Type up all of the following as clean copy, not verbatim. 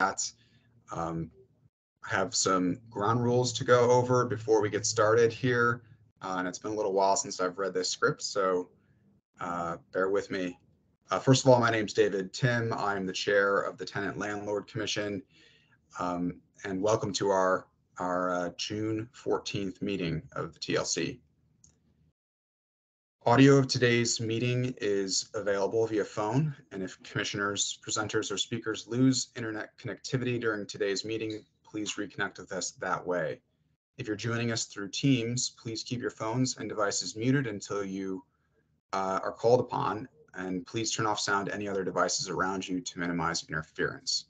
I have some ground rules to go over before we get started here. And it's been a little while since I've read this script, so bear with me. First of all, my name's David Tim. I'm the chair of the Tenant Landlord Commission, and welcome to our June 14th meeting of the TLC. Audio of today's meeting is available via phone, and if commissioners, presenters, or speakers lose internet connectivity during today's meeting, please reconnect with us that way. If you're joining us through Teams, please keep your phones and devices muted until you are called upon, and please turn off sound to any other devices around you to minimize interference.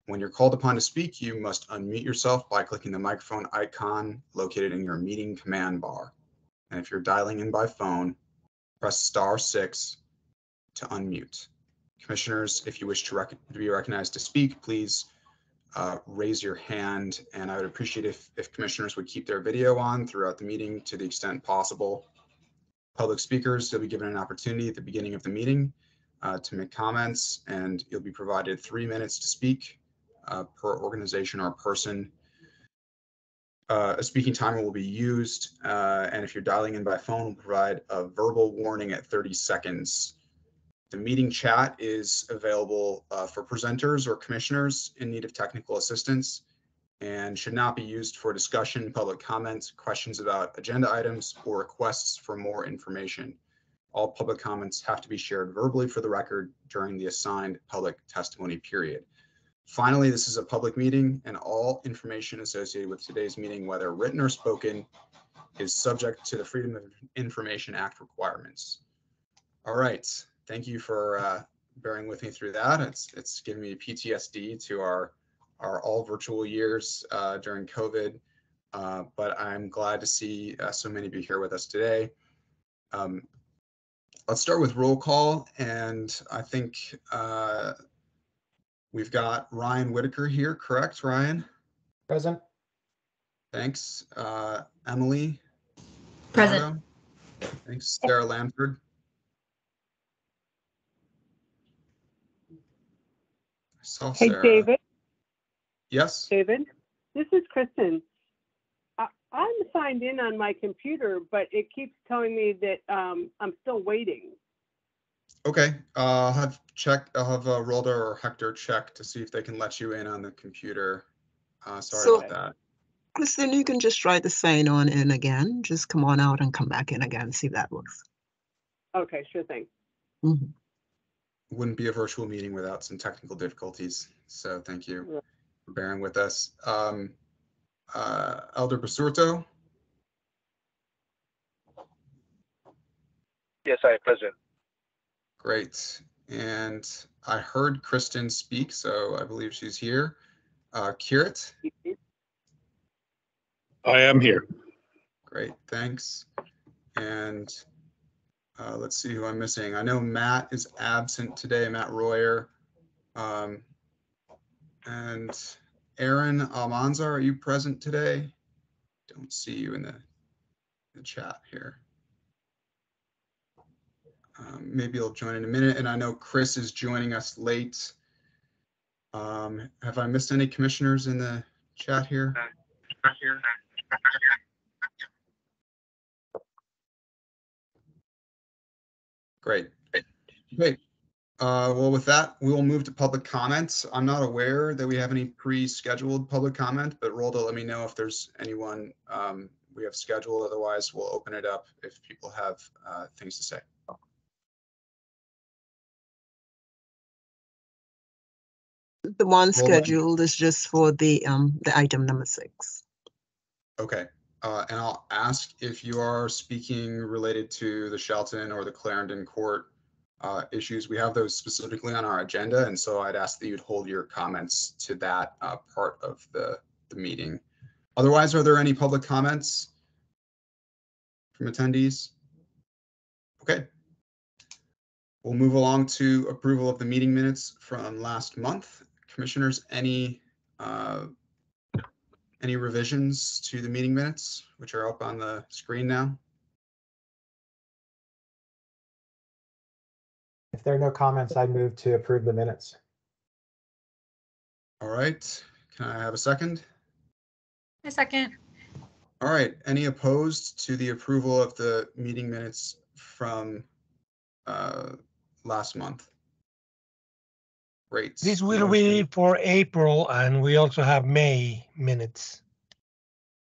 When you're called upon to speak, you must unmute yourself by clicking the microphone icon located in your meeting command bar. And if you're dialing in by phone, press *6 to unmute. Commissioners, if you wish to be recognized to speak, please raise your hand, and I would appreciate if commissioners would keep their video on throughout the meeting to the extent possible. Public speakers, you'll be given an opportunity at the beginning of the meeting to make comments, and you'll be provided 3 minutes to speak per organization or person. A speaking timer will be used, and if you're dialing in by phone, we'll provide a verbal warning at 30 seconds. The meeting chat is available for presenters or commissioners in need of technical assistance and should not be used for discussion, public comments, questions about agenda items, or requests for more information. All public comments have to be shared verbally for the record during the assigned public testimony period. Finally, this is a public meeting, and all information associated with today's meeting, whether written or spoken, is subject to the Freedom of Information Act requirements. All right, thank you for bearing with me through that. It's given me PTSD to our all virtual years during COVID, but I'm glad to see so many of you here with us today. Let's start with roll call, and I think we've got Ryan Whitaker here, correct, Ryan? Present. Thanks. Emily? Present. Nardo? Thanks. Sarah Lamford? I saw Hey, Sarah. David. Yes? David, this is Kristen. I'm signed in on my computer, but it keeps telling me that I'm still waiting. Okay, I'll have Rhoda or Hector check to see if they can let you in on the computer. Sorry about that. Kristen, you can just try to sign on in again. Just come on out and come back in again, see if that works. Okay, sure thing. Mm-hmm. Wouldn't be a virtual meeting without some technical difficulties, so thank you for bearing with us. Elder Basurto? Yes, I am present. Great. And I heard Kristen speak, so I believe she's here. Kirit? I am here. Great, thanks. And let's see who I'm missing. I know Matt is absent today, Matt Royer. And Aaron Almanzar, are you present today? Don't see you in the chat here. Maybe he'll join in a minute. And I know Chris is joining us late. Have I missed any commissioners in the chat here? Great. Well, with that, we will move to public comments. I'm not aware that we have any pre-scheduled public comment, but Rhoda, let me know if there's anyone we have scheduled. Otherwise, we'll open it up if people have things to say. The one scheduled is just for the item number 6. Okay. And I'll ask if you are speaking related to the Shelton or the Clarendon Court issues. We have those specifically on our agenda, and so I'd ask that you'd hold your comments to that part of the meeting. Otherwise, are there any public comments from attendees? Okay. We'll move along to approval of the meeting minutes from last month. Commissioners, any revisions to the meeting minutes, which are up on the screen now? If there are no comments, I move to approve the minutes. All right, can I have a second? A second. All right, any opposed to the approval of the meeting minutes from last month? Great. This will be for April, and we also have May minutes.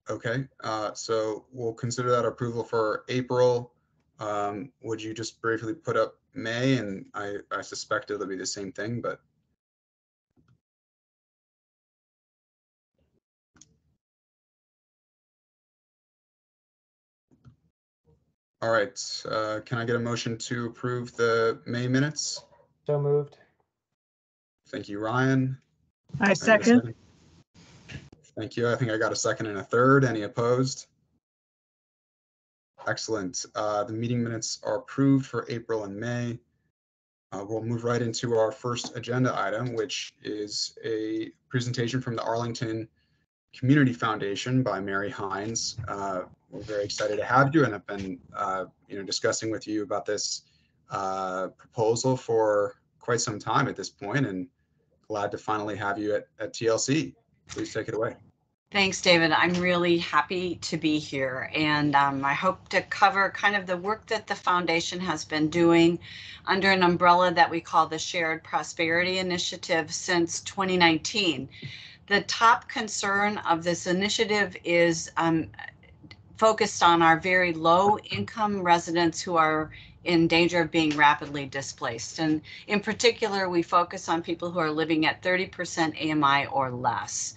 Okay, so we'll consider that approval for April. Would you just briefly put up May? And I suspect it'll be the same thing, but. All right, can I get a motion to approve the May minutes? So moved. Thank you, Ryan. I second. Thank you. I think I got a second and a third. Any opposed? Excellent. The meeting minutes are approved for April and May. We'll move right into our first agenda item, which is a presentation from the Arlington Community Foundation by Mary Hines. We're very excited to have you, and I've been discussing with you about this proposal for quite some time at this point, and glad to finally have you at TLC. Please take it away. Thanks, David. I'm really happy to be here, and I hope to cover kind of the work that the foundation has been doing under an umbrella that we call the Shared Prosperity Initiative since 2019. The top concern of this initiative is focused on our very low income residents who are in danger of being rapidly displaced. And in particular, we focus on people who are living at 30% AMI or less.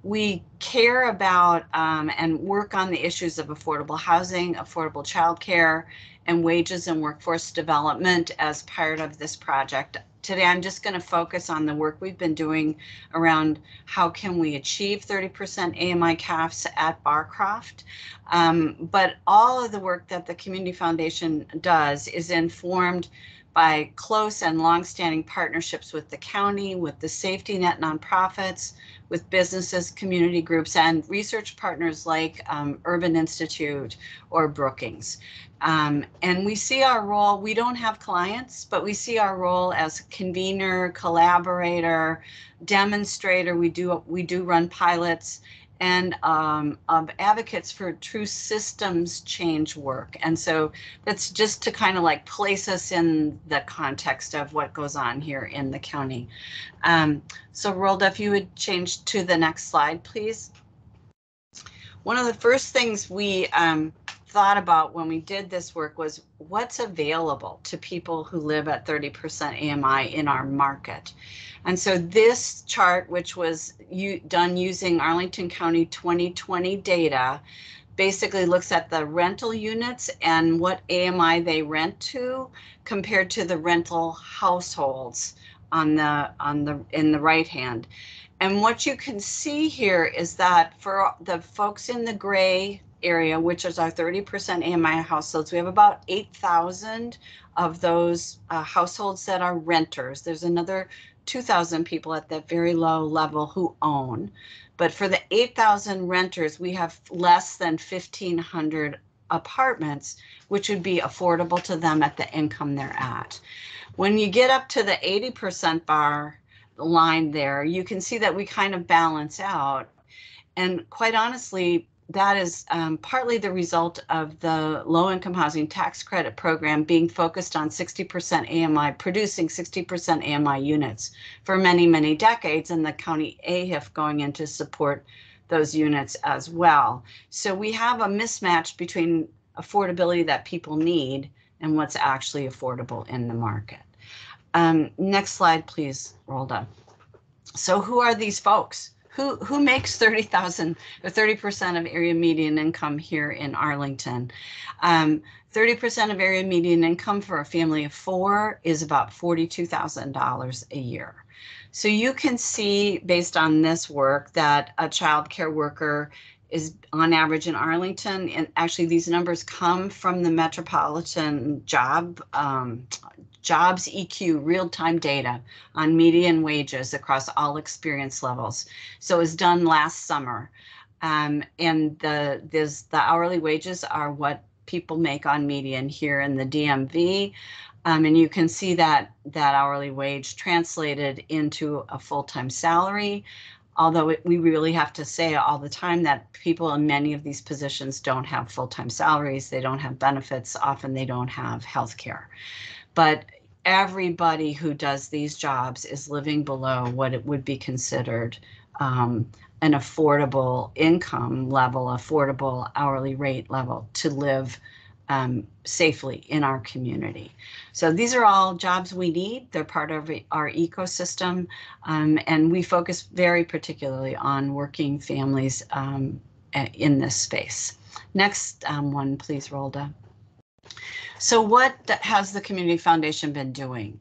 We care about and work on the issues of affordable housing, affordable childcare, and wages and workforce development as part of this project. Today, I'm just going to focus on the work we've been doing around how can we achieve 30% AMI CAFs at Barcroft. But all of the work that the Community Foundation does is informed by close and longstanding partnerships with the county, with the safety net nonprofits, with businesses, community groups, and research partners like Urban Institute or Brookings. And we see our role, we don't have clients, but we see our role as convener, collaborator, demonstrator. We do run pilots, and advocates for true systems change work. And so that's just to kind of like place us in the context of what goes on here in the county. So Rolda, if you would change to the next slide, please. One of the first things we thought about when we did this work was what's available to people who live at 30% AMI in our market. And so this chart, which was done using Arlington County 2020 data, basically looks at the rental units and what AMI they rent to compared to the rental households in the right hand. And what you can see here is that for the folks in the gray area, which is our 30% AMI households, we have about 8,000 of those households that are renters. There's another 2,000 people at that very low level who own. But for the 8,000 renters, we have less than 1,500 apartments, which would be affordable to them at the income they're at. When you get up to the 80% bar line there, you can see that we kind of balance out. And quite honestly, that is partly the result of the low-income housing tax credit program being focused on 60% AMI, producing 60% AMI units for many, many decades, and the county AHIF going in to support those units as well. So we have a mismatch between affordability that people need and what's actually affordable in the market. Next slide, please, Rolda. So who are these folks? Who makes 30,000 or 30% of area median income here in Arlington? 30% of area median income for a family of 4 is about $42,000 a year. So you can see based on this work that a child care worker is on average in Arlington, and actually these numbers come from the Metropolitan Jobs EQ real-time data on median wages across all experience levels. So it was done last summer, and the hourly wages are what people make on median here in the DMV. And you can see that hourly wage translated into a full-time salary, although we really have to say all the time that people in many of these positions don't have full-time salaries, they don't have benefits, often they don't have health care. But everybody who does these jobs is living below what it would be considered an affordable income level, affordable hourly rate level to live safely in our community. So these are all jobs we need. They're part of our ecosystem, and we focus very particularly on working families in this space. Next one, please, Rolda. So what has the Community Foundation been doing?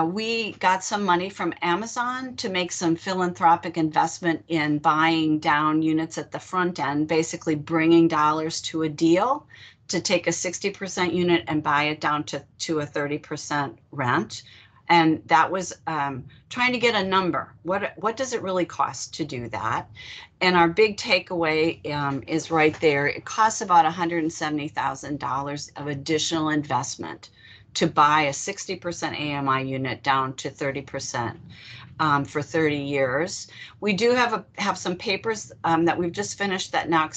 We got some money from Amazon to make some philanthropic investment in buying down units at the front end, basically bringing dollars to a deal to take a 60% unit and buy it down to a 30% rent. And that was trying to get a number. What does it really cost to do that? And our big takeaway is right there. It costs about $170,000 of additional investment to buy a 60% AMI unit down to 30% for 30 years. We do have some papers that we've just finished that now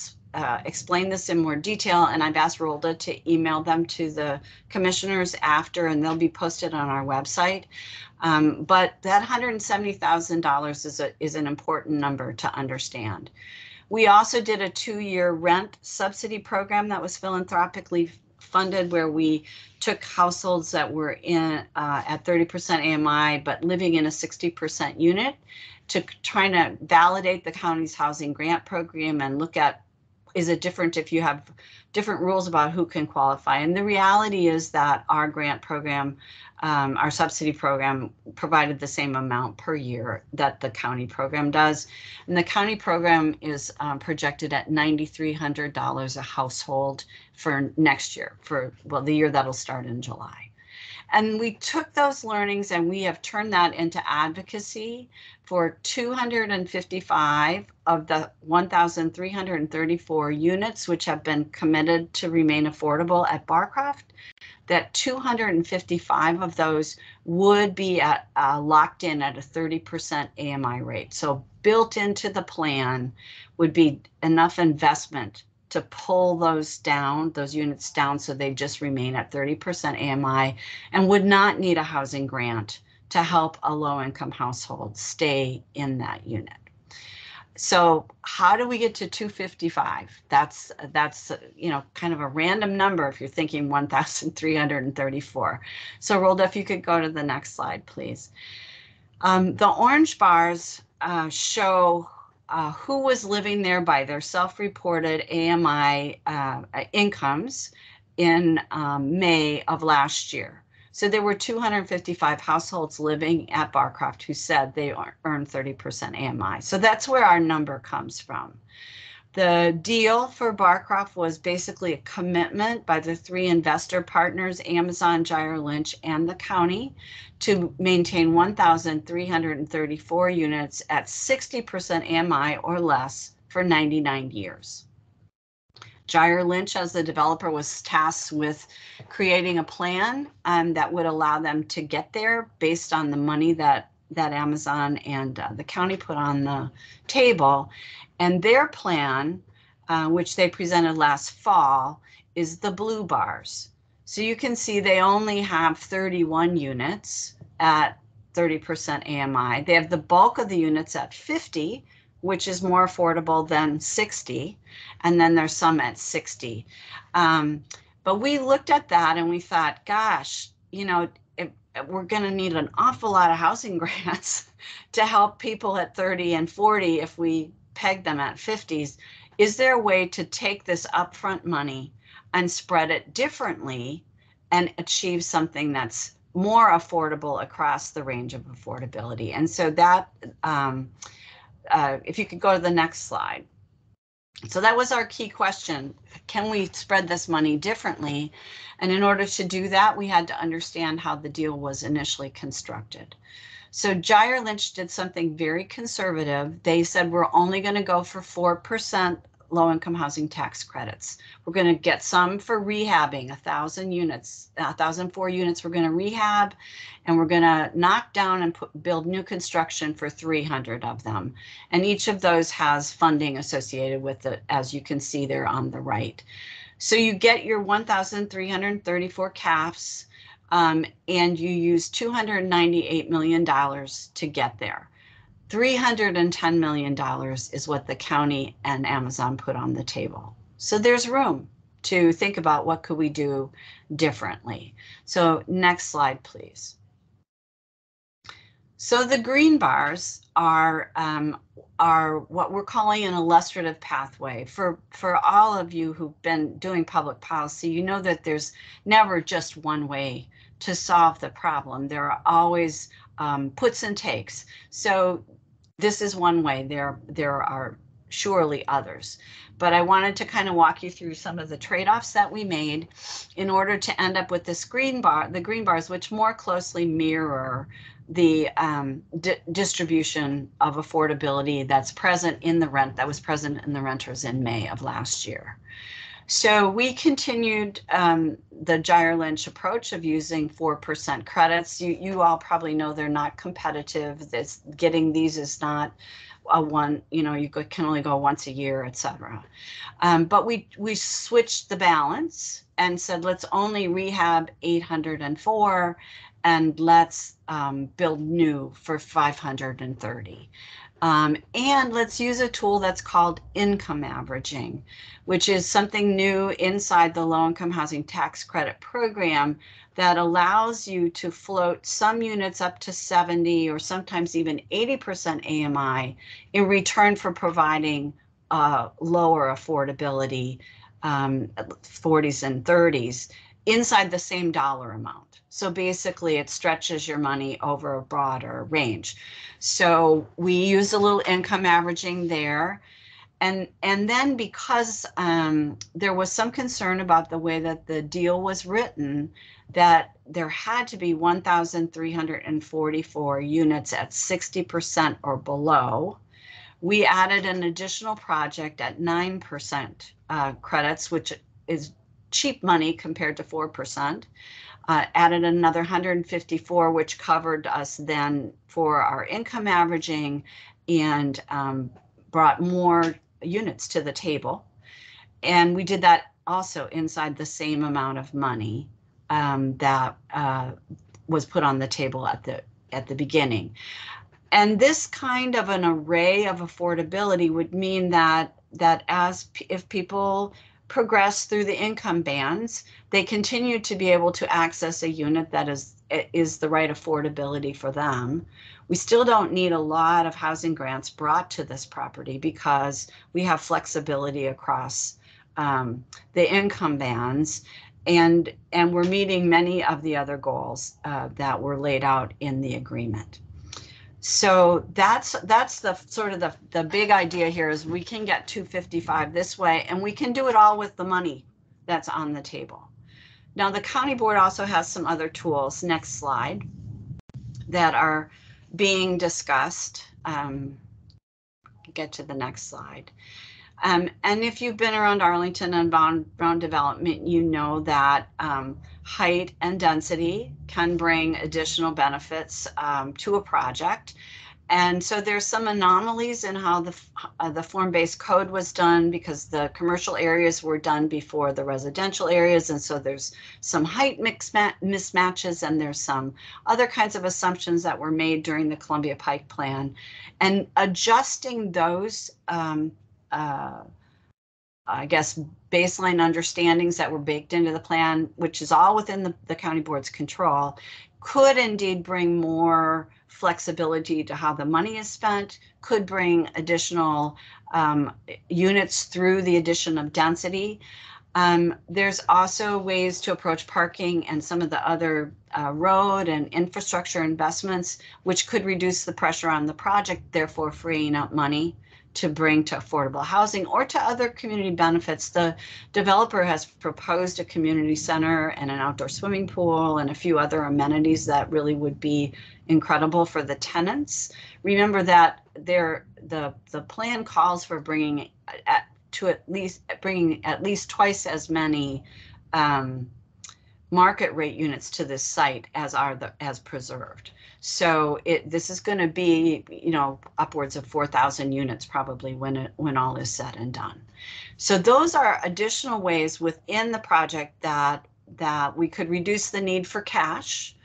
explain this in more detail, and I've asked Rolda to email them to the commissioners after, and they'll be posted on our website. But that $170,000 is an important number to understand. We also did a 2-year rent subsidy program that was philanthropically funded, where we took households that were in at 30% AMI but living in a 60% unit to try to validate the county's housing grant program and look at, is it different if you have different rules about who can qualify? And the reality is that our grant program, our subsidy program, provided the same amount per year that the county program does. And the county program is projected at $9,300 a household for next year, for, well, the year that'll start in July. And we took those learnings and we have turned that into advocacy for 255 of the 1,334 units which have been committed to remain affordable at Barcroft. That 255 of those would be at locked in at a 30% AMI rate. So built into the plan would be enough investment to pull those units down so they just remain at 30% AMI and would not need a housing grant to help a low-income household stay in that unit. So how do we get to 255? That's kind of a random number if you're thinking 1,334. So Rolda, if you could go to the next slide, please. The orange bars show who was living there by their self-reported AMI incomes in May of last year. So there were 255 households living at Barcroft who said they earned 30% AMI. So that's where our number comes from. The deal for Barcroft was basically a commitment by the 3 investor partners, Amazon, Gyre Lynch, and the county, to maintain 1,334 units at 60% AMI or less for 99 years. Gyre Lynch, as the developer, was tasked with creating a plan that would allow them to get there based on the money that Amazon and the county put on the table. And their plan, which they presented last fall, is the blue bars. So you can see they only have 31 units at 30% AMI. They have the bulk of the units at 50, which is more affordable than 60. And then there's some at 60. But we looked at that and we thought, gosh, we're going to need an awful lot of housing grants to help people at 30 and 40 if we peg them at 50s. Is there a way to take this upfront money and spread it differently and achieve something that's more affordable across the range of affordability? And so that, if you could go to the next slide. So that was our key question. Can we spread this money differently? And in order to do that, we had to understand how the deal was initially constructed. So Gyre Lynch did something very conservative. They said, we're only going to go for 4% low-income housing tax credits. We're going to get some for rehabbing, 1,000 units, 1,004 units we're going to rehab, and we're going to knock down and build new construction for 300 of them. And each of those has funding associated with it, as you can see there on the right. So you get your 1,334 CAFs, and you use $298 million to get there. $310 million is what the county and Amazon put on the table. So there's room to think about what could we do differently. So next slide, please. So the green bars are what we're calling an illustrative pathway. For all of you who've been doing public policy, you know that there's never just one way to solve the problem. There are always puts and takes. So this is one way. There are surely others. But I wanted to kind of walk you through some of the trade-offs that we made in order to end up with this green bar, the green bars, which more closely mirror the distribution of affordability that's present in the rent, that was present in the renters in May of last year. So we continued the Gyre Lynch approach of using 4% credits. You all probably know they're not competitive. Getting these is not a one, you can only go once a year, et cetera. But we switched the balance and said, let's only rehab 804 and let's build new for 530. And let's use a tool that's called income averaging, which is something new inside the low-income housing tax credit program that allows you to float some units up to 70 or sometimes even 80% AMI in return for providing lower affordability, 40s and 30s, inside the same dollar amount. So basically it stretches your money over a broader range. So we use a little income averaging there. And then because there was some concern about the way that the deal was written, that there had to be 1,344 units at 60% or below, we added an additional project at 9% credits, which is cheap money compared to 4%. Added another 154, which covered us then for our income averaging and brought more units to the table. And we did that also inside the same amount of money that was put on the table at the beginning. And this kind of an array of affordability would mean that if people progress through the income bands, they continue to be able to access a unit that is the right affordability for them. We still don't need a lot of housing grants brought to this property because we have flexibility across the income bands, and we're meeting many of the other goals that were laid out in the agreement. So that's the sort of the big idea here is we can get 255 this way, and we can do it all with the money that's on the table. Now the county board also has some other tools, next slide, that are being discussed. Get to the next slide. And if you've been around Arlington and Brown development, you know that height and density can bring additional benefits to a project. And so there's some anomalies in how the form-based code was done because the commercial areas were done before the residential areas. And so there's some height mismatches, and there's some other kinds of assumptions that were made during the Columbia Pike Plan. And adjusting those I guess, baseline understandings that were baked into the plan, which is all within the county board's control, could indeed bring more flexibility to how the money is spent, could bring additional units through the addition of density. There's also ways to approach parking and some of the other road and infrastructure investments, which could reduce the pressure on the project, therefore freeing up money to bring to affordable housing or to other community benefits. The developer has proposed a community center and an outdoor swimming pool and a few other amenities that really would be incredible for the tenants. Remember that the plan calls for bringing to at least bringing at least twice as many market rate units to this site as as preserved. So this is going to be, you know, upwards of 4,000 units probably when all is said and done. So those are additional ways within the project that we could reduce the need for cash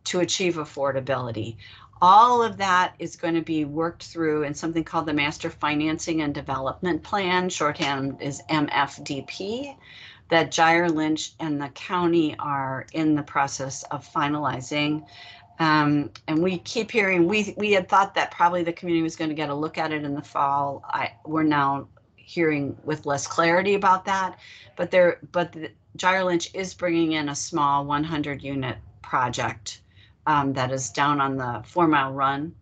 to achieve affordability. All of that is going to be worked through in something called the Master Financing and Development Plan, shorthand is MFDP, that Gyre Lynch and the county are in the process of finalizing. And we keep hearing, we had thought that probably the community was going to get a look at it in the fall. We're now hearing with less clarity about that, but Gyre Lynch is bringing in a small 100 unit project that is down on the 4 Mile Run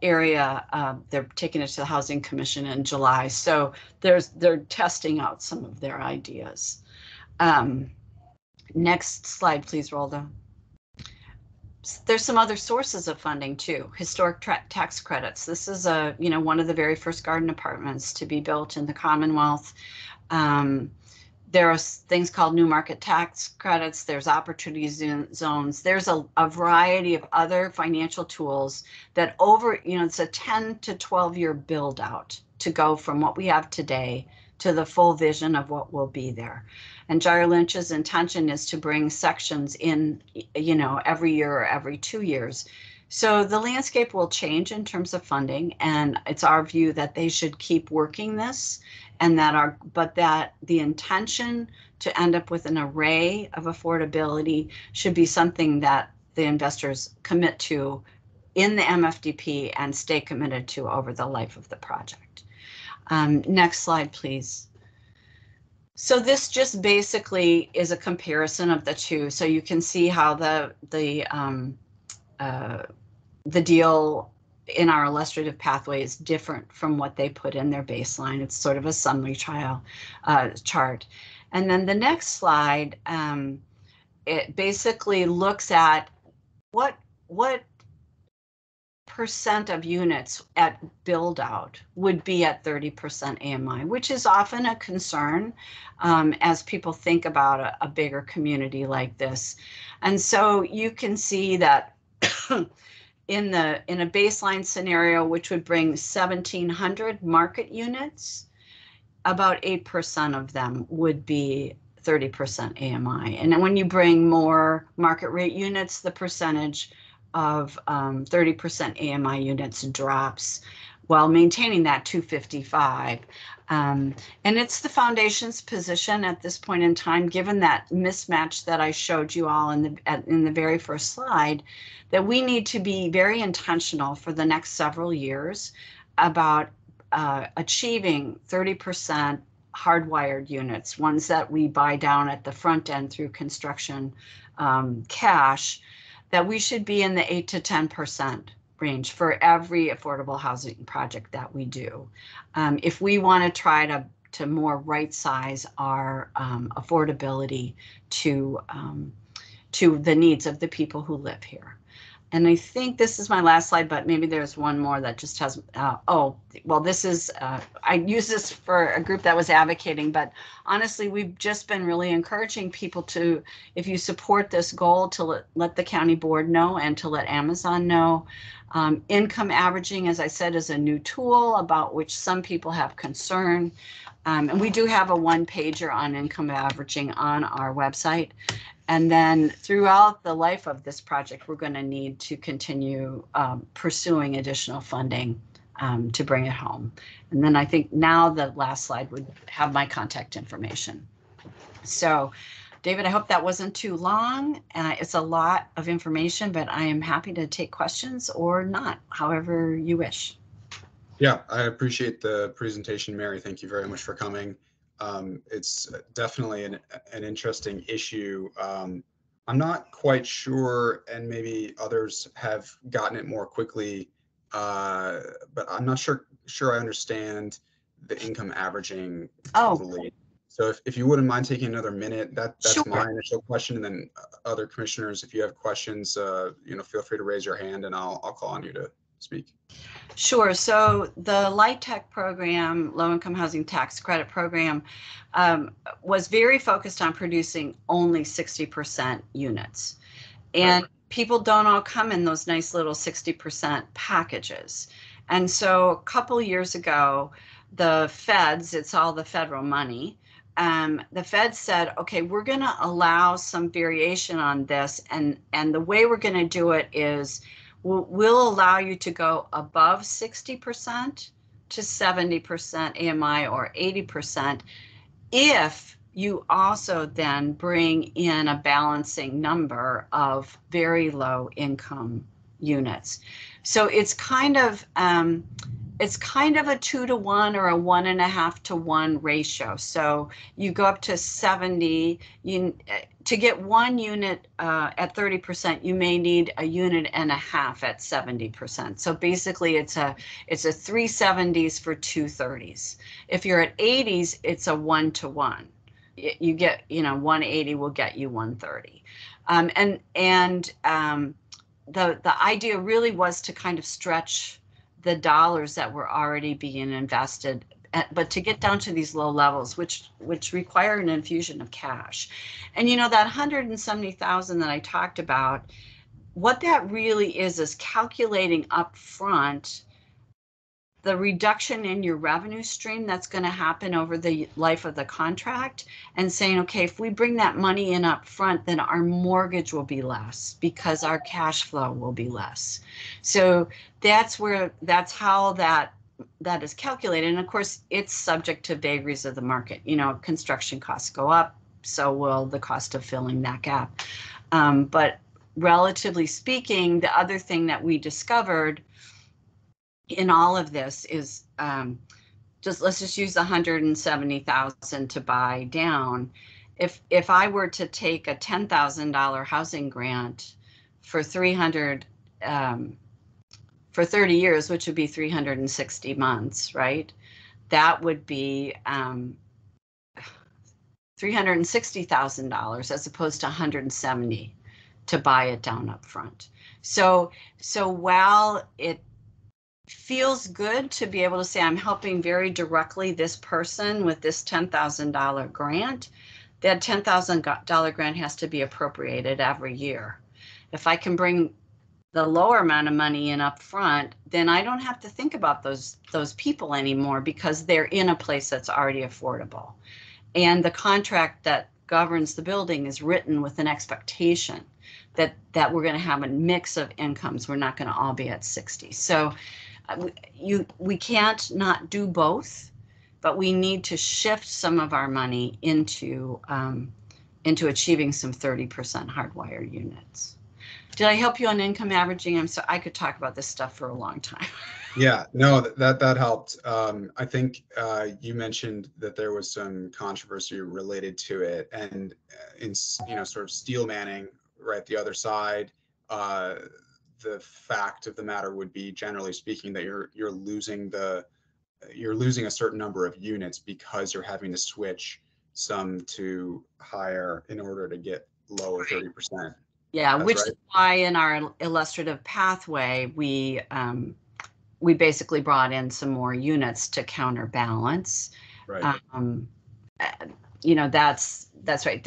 area. They're taking it to the Housing Commission in July. So they're testing out some of their ideas. Next slide, please, Rolda. There's some other sources of funding too. Historic tax credits. This is one of the very first garden apartments to be built in the Commonwealth. There are things called new market tax credits. There's opportunity zones. There's a variety of other financial tools that it's a 10 to 12 year build out to go from what we have today to the full vision of what will be there. And Gyre Lynch's intention is to bring sections in, every year or every 2 years. So the landscape will change in terms of funding, and it's our view that they should keep working this, and that the intention to end up with an array of affordability should be something that the investors commit to in the MFDP and stay committed to over the life of the project. Next slide, please. So this just basically is a comparison of the two. So you can see how the deal in our illustrative pathway is different from what they put in their baseline. It's sort of a summary chart. And then the next slide, it basically looks at what percent of units at build out would be at 30% AMI, which is often a concern as people think about a bigger community like this. And so you can see that in a baseline scenario, which would bring 1,700 market units, about 8% of them would be 30% AMI. And then when you bring more market rate units, the percentage of 30% AMI units drops while maintaining that 255. And it's the foundation's position at this point in time, given that mismatch that I showed you all in the very first slide, that we need to be very intentional for the next several years about achieving 30% hardwired units, ones that we buy down at the front end through construction cash, that we should be in the 8 to 10% range for every affordable housing project that we do. If we want to try to more right size our affordability to the needs of the people who live here. And I think this is my last slide, but maybe there's one more that just has, this is, I use this for a group that was advocating, but honestly, we've just been really encouraging people to, if you support this goal, to let the county board know and to let Amazon know. Income averaging, as I said, is a new tool about which some people have concern. And we do have a one-pager on income averaging on our website. And then throughout the life of this project, we're going to need to continue pursuing additional funding to bring it home. And then I think now the last slide would have my contact information. So, David, I hope that wasn't too long. It's a lot of information, but I am happy to take questions or not, however you wish. Yeah, I appreciate the presentation, Mary. Thank you very much for coming. It's definitely an interesting issue. I'm not quite sure, and maybe others have gotten it more quickly, but I'm not sure I understand the income averaging totally. So if you wouldn't mind taking another minute, that's sure. My initial question, and then other commissioners, if you have questions, feel free to raise your hand, and I'll call on you to speak. Sure. So the LIHTC program, Low Income Housing Tax Credit Program, was very focused on producing only 60% units. And Right. people don't all come in those nice little 60% packages. And so a couple years ago, the feds, it's all the federal money, the feds said, okay, we're going to allow some variation on this. And the way we're going to do it is we'll allow you to go above 60% to 70% AMI or 80% if you also then bring in a balancing number of very low income units. So it's kind of a 2-to-1 or a 1.5 to 1 ratio. So you go up to 70. To get one unit at 30%, you may need a unit and a half at 70%. So basically, it's a 3 70s for 2 30s. If you're at 80s, it's a 1-to-1. You get 180 will get you 130. The idea really was to kind of stretch the dollars that were already being invested, but to get down to these low levels, which require an infusion of cash. And that 170,000 that I talked about, what that really is calculating up front the reduction in your revenue stream that's going to happen over the life of the contract, and saying, okay, if we bring that money in up front, then our mortgage will be less because our cash flow will be less. So that's how that is calculated. And of course, it's subject to vagaries of the market. Construction costs go up, so will the cost of filling that gap. But relatively speaking, the other thing that we discovered in all of this is let's just use 170,000 to buy down. If I were to take a $10,000 housing grant for 300 for 30 years, which would be 360 months, right? That would be $360,000 as opposed to 170 to buy it down up front. So while it feels good to be able to say I'm helping very directly this person with this $10,000 grant, that $10,000 grant has to be appropriated every year. If I can bring the lower amount of money in up front, then I don't have to think about those people anymore because they're in a place that's already affordable. And the contract that governs the building is written with an expectation that we're going to have a mix of incomes. We're not going to all be at 60. So we can't not do both, but we need to shift some of our money into achieving some 30% hardwire units. Did I help you on income averaging? I could talk about this stuff for a long time. Yeah, no, that helped. I think you mentioned that there was some controversy related to it, and in sort of steel manning, right, the other side, the fact of the matter would be, generally speaking, that you're losing a certain number of units because you're having to switch some to higher in order to get lower 30%. Yeah, That's which right. is why in our illustrative pathway, we basically brought in some more units to counterbalance. Right. That's right.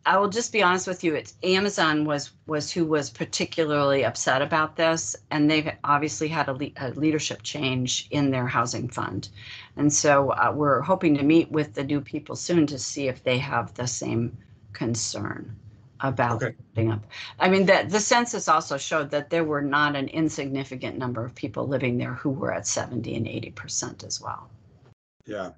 I will just be honest with you. It's Amazon was who was particularly upset about this, and they've obviously had a leadership change in their housing fund, and so we're hoping to meet with the new people soon to see if they have the same concern about putting up. I mean, the census also showed that there were not an insignificant number of people living there who were at 70 and 80% as well. Yeah.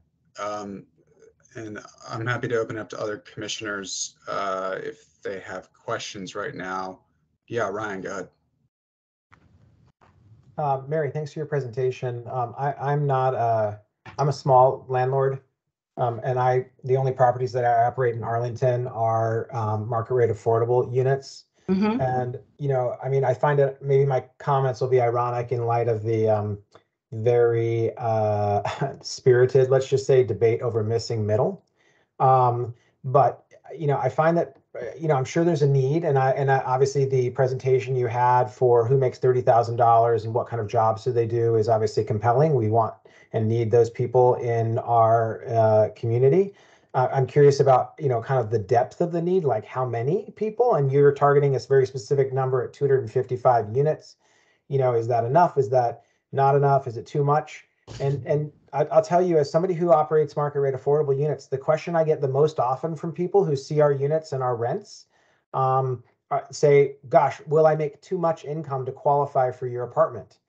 And I'm happy to open up to other commissioners if they have questions right now. Yeah, Ryan, go ahead. Mary, thanks for your presentation. I'm a small landlord, and the only properties that I operate in Arlington are market rate affordable units. Mm-hmm. And, I mean, I find it, maybe my comments will be ironic in light of the very spirited, let's just say, debate over missing middle. But, I find that I'm sure there's a need, and obviously the presentation you had for who makes $30,000 and what kind of jobs do they do is obviously compelling. We want and need those people in our community. I'm curious about, kind of the depth of the need, like how many people, and you're targeting a very specific number at 255 units. Is that enough? Is that not enough? Is it too much? And I'll tell you, as somebody who operates market rate affordable units, the question I get the most often from people who see our units and our rents say, gosh, will I make too much income to qualify for your apartment?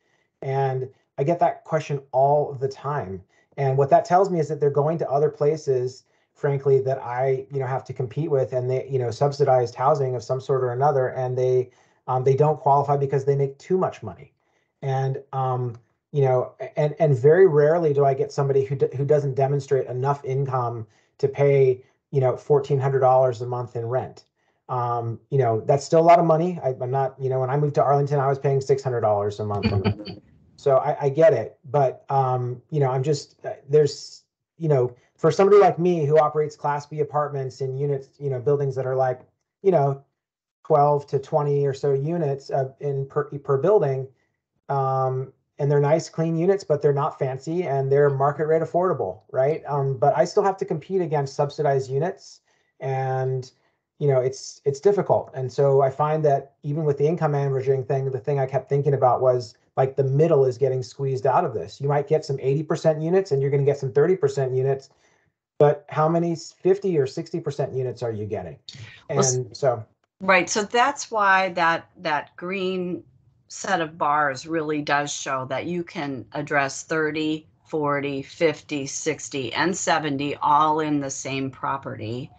And I get that question all the time. And what that tells me is that they're going to other places, frankly, that I, have to compete with, and they, subsidized housing of some sort or another, and they don't qualify because they make too much money. And and very rarely do I get somebody who doesn't demonstrate enough income to pay, $1,400 a month in rent. That's still a lot of money. I'm not, when I moved to Arlington, I was paying $600 a month in rent. So I get it, but I'm just there's for somebody like me who operates Class B apartments in units, buildings that are like 12 to 20 or so units in per building. And they're nice, clean units, but they're not fancy and they're market rate affordable, right? But I still have to compete against subsidized units, and it's difficult. And so I find that even with the income averaging thing, the thing I kept thinking about was like the middle is getting squeezed out of this. You might get some 80% units and you're going to get some 30% units, but how many 50 or 60% units are you getting? And right. So that's why that green set of bars really does show that you can address 30, 40, 50, 60, and 70 all in the same property.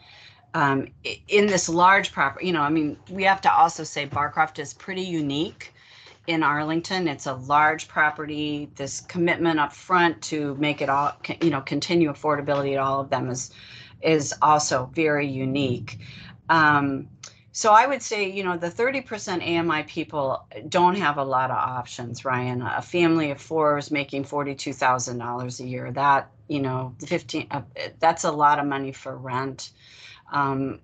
In this large property, we have to also say Barcroft is pretty unique in Arlington. It's a large property. This commitment up front to make it all, continue affordability at all of them is also very unique. So I would say, the 30% AMI people don't have a lot of options, Ryan. A family of four is making $42,000 a year. That, 15, that's a lot of money for rent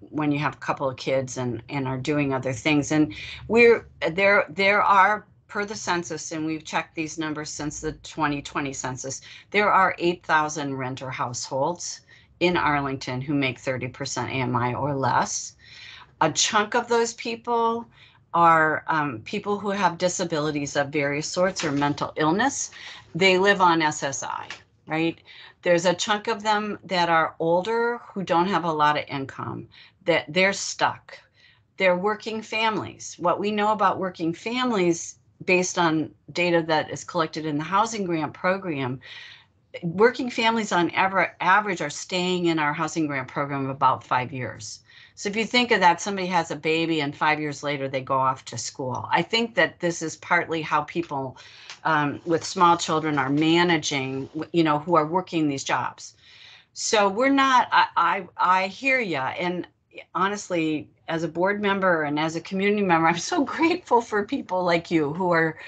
when you have a couple of kids and are doing other things. And there are, per the census, and we've checked these numbers since the 2020 census, there are 8,000 renter households in Arlington who make 30% AMI or less. A chunk of those people are people who have disabilities of various sorts or mental illness. They live on SSI, right? There's a chunk of them that are older who don't have a lot of income, that they're stuck. They're working families. What we know about working families, based on data that is collected in the housing grant program, working families on average are staying in our housing grant program about 5 years. So if you think of that, somebody has a baby and 5 years later they go off to school. I think that this is partly how people with small children are managing, who are working these jobs. So we're not, I hear you. And honestly, as a board member and as a community member, I'm so grateful for people like you who are,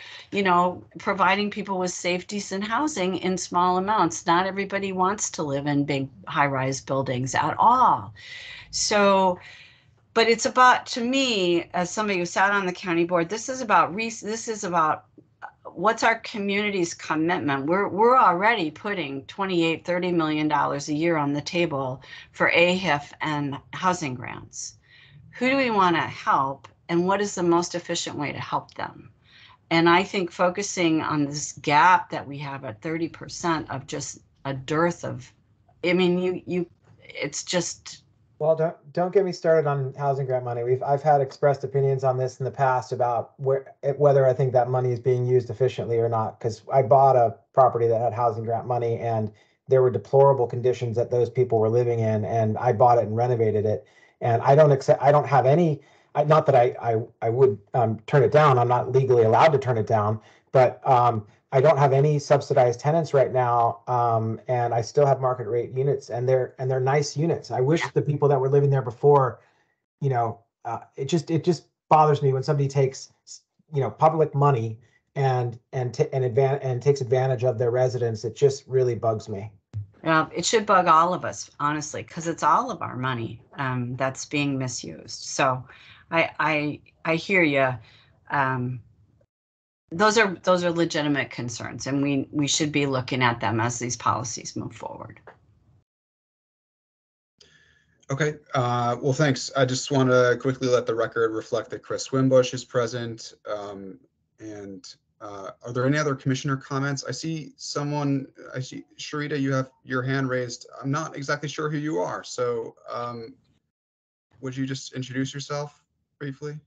providing people with safe, decent housing in small amounts. Not everybody wants to live in big high-rise buildings at all. So, but it's about, to me, as somebody who sat on the county board, this is about what's our community's commitment. We're already putting $28-30 million a year on the table for AHIF and housing grants. Who do we want to help, and what is the most efficient way to help them? And I think focusing on this gap that we have at 30% of just a dearth of, it's just. Well, don't get me started on housing grant money. I've had expressed opinions on this in the past about whether I think that money is being used efficiently or not. Because I bought a property that had housing grant money, and there were deplorable conditions that those people were living in, and I bought it and renovated it. And I don't have any. Not that I would turn it down. I'm not legally allowed to turn it down, but I don't have any subsidized tenants right now, and I still have market rate units, and they're nice units. I wish the people that were living there before, it just bothers me when somebody takes, public money and takes advantage of their residents. It just really bugs me. It should bug all of us, honestly, because it's all of our money that's being misused. So I hear you. Those are legitimate concerns, and we should be looking at them as these policies move forward. Okay, well, thanks. I just want to quickly let the record reflect that Chris Wimbush is present. Are there any other commissioner comments? I see Sharita, you have your hand raised. I'm not exactly sure who you are. So would you just introduce yourself briefly?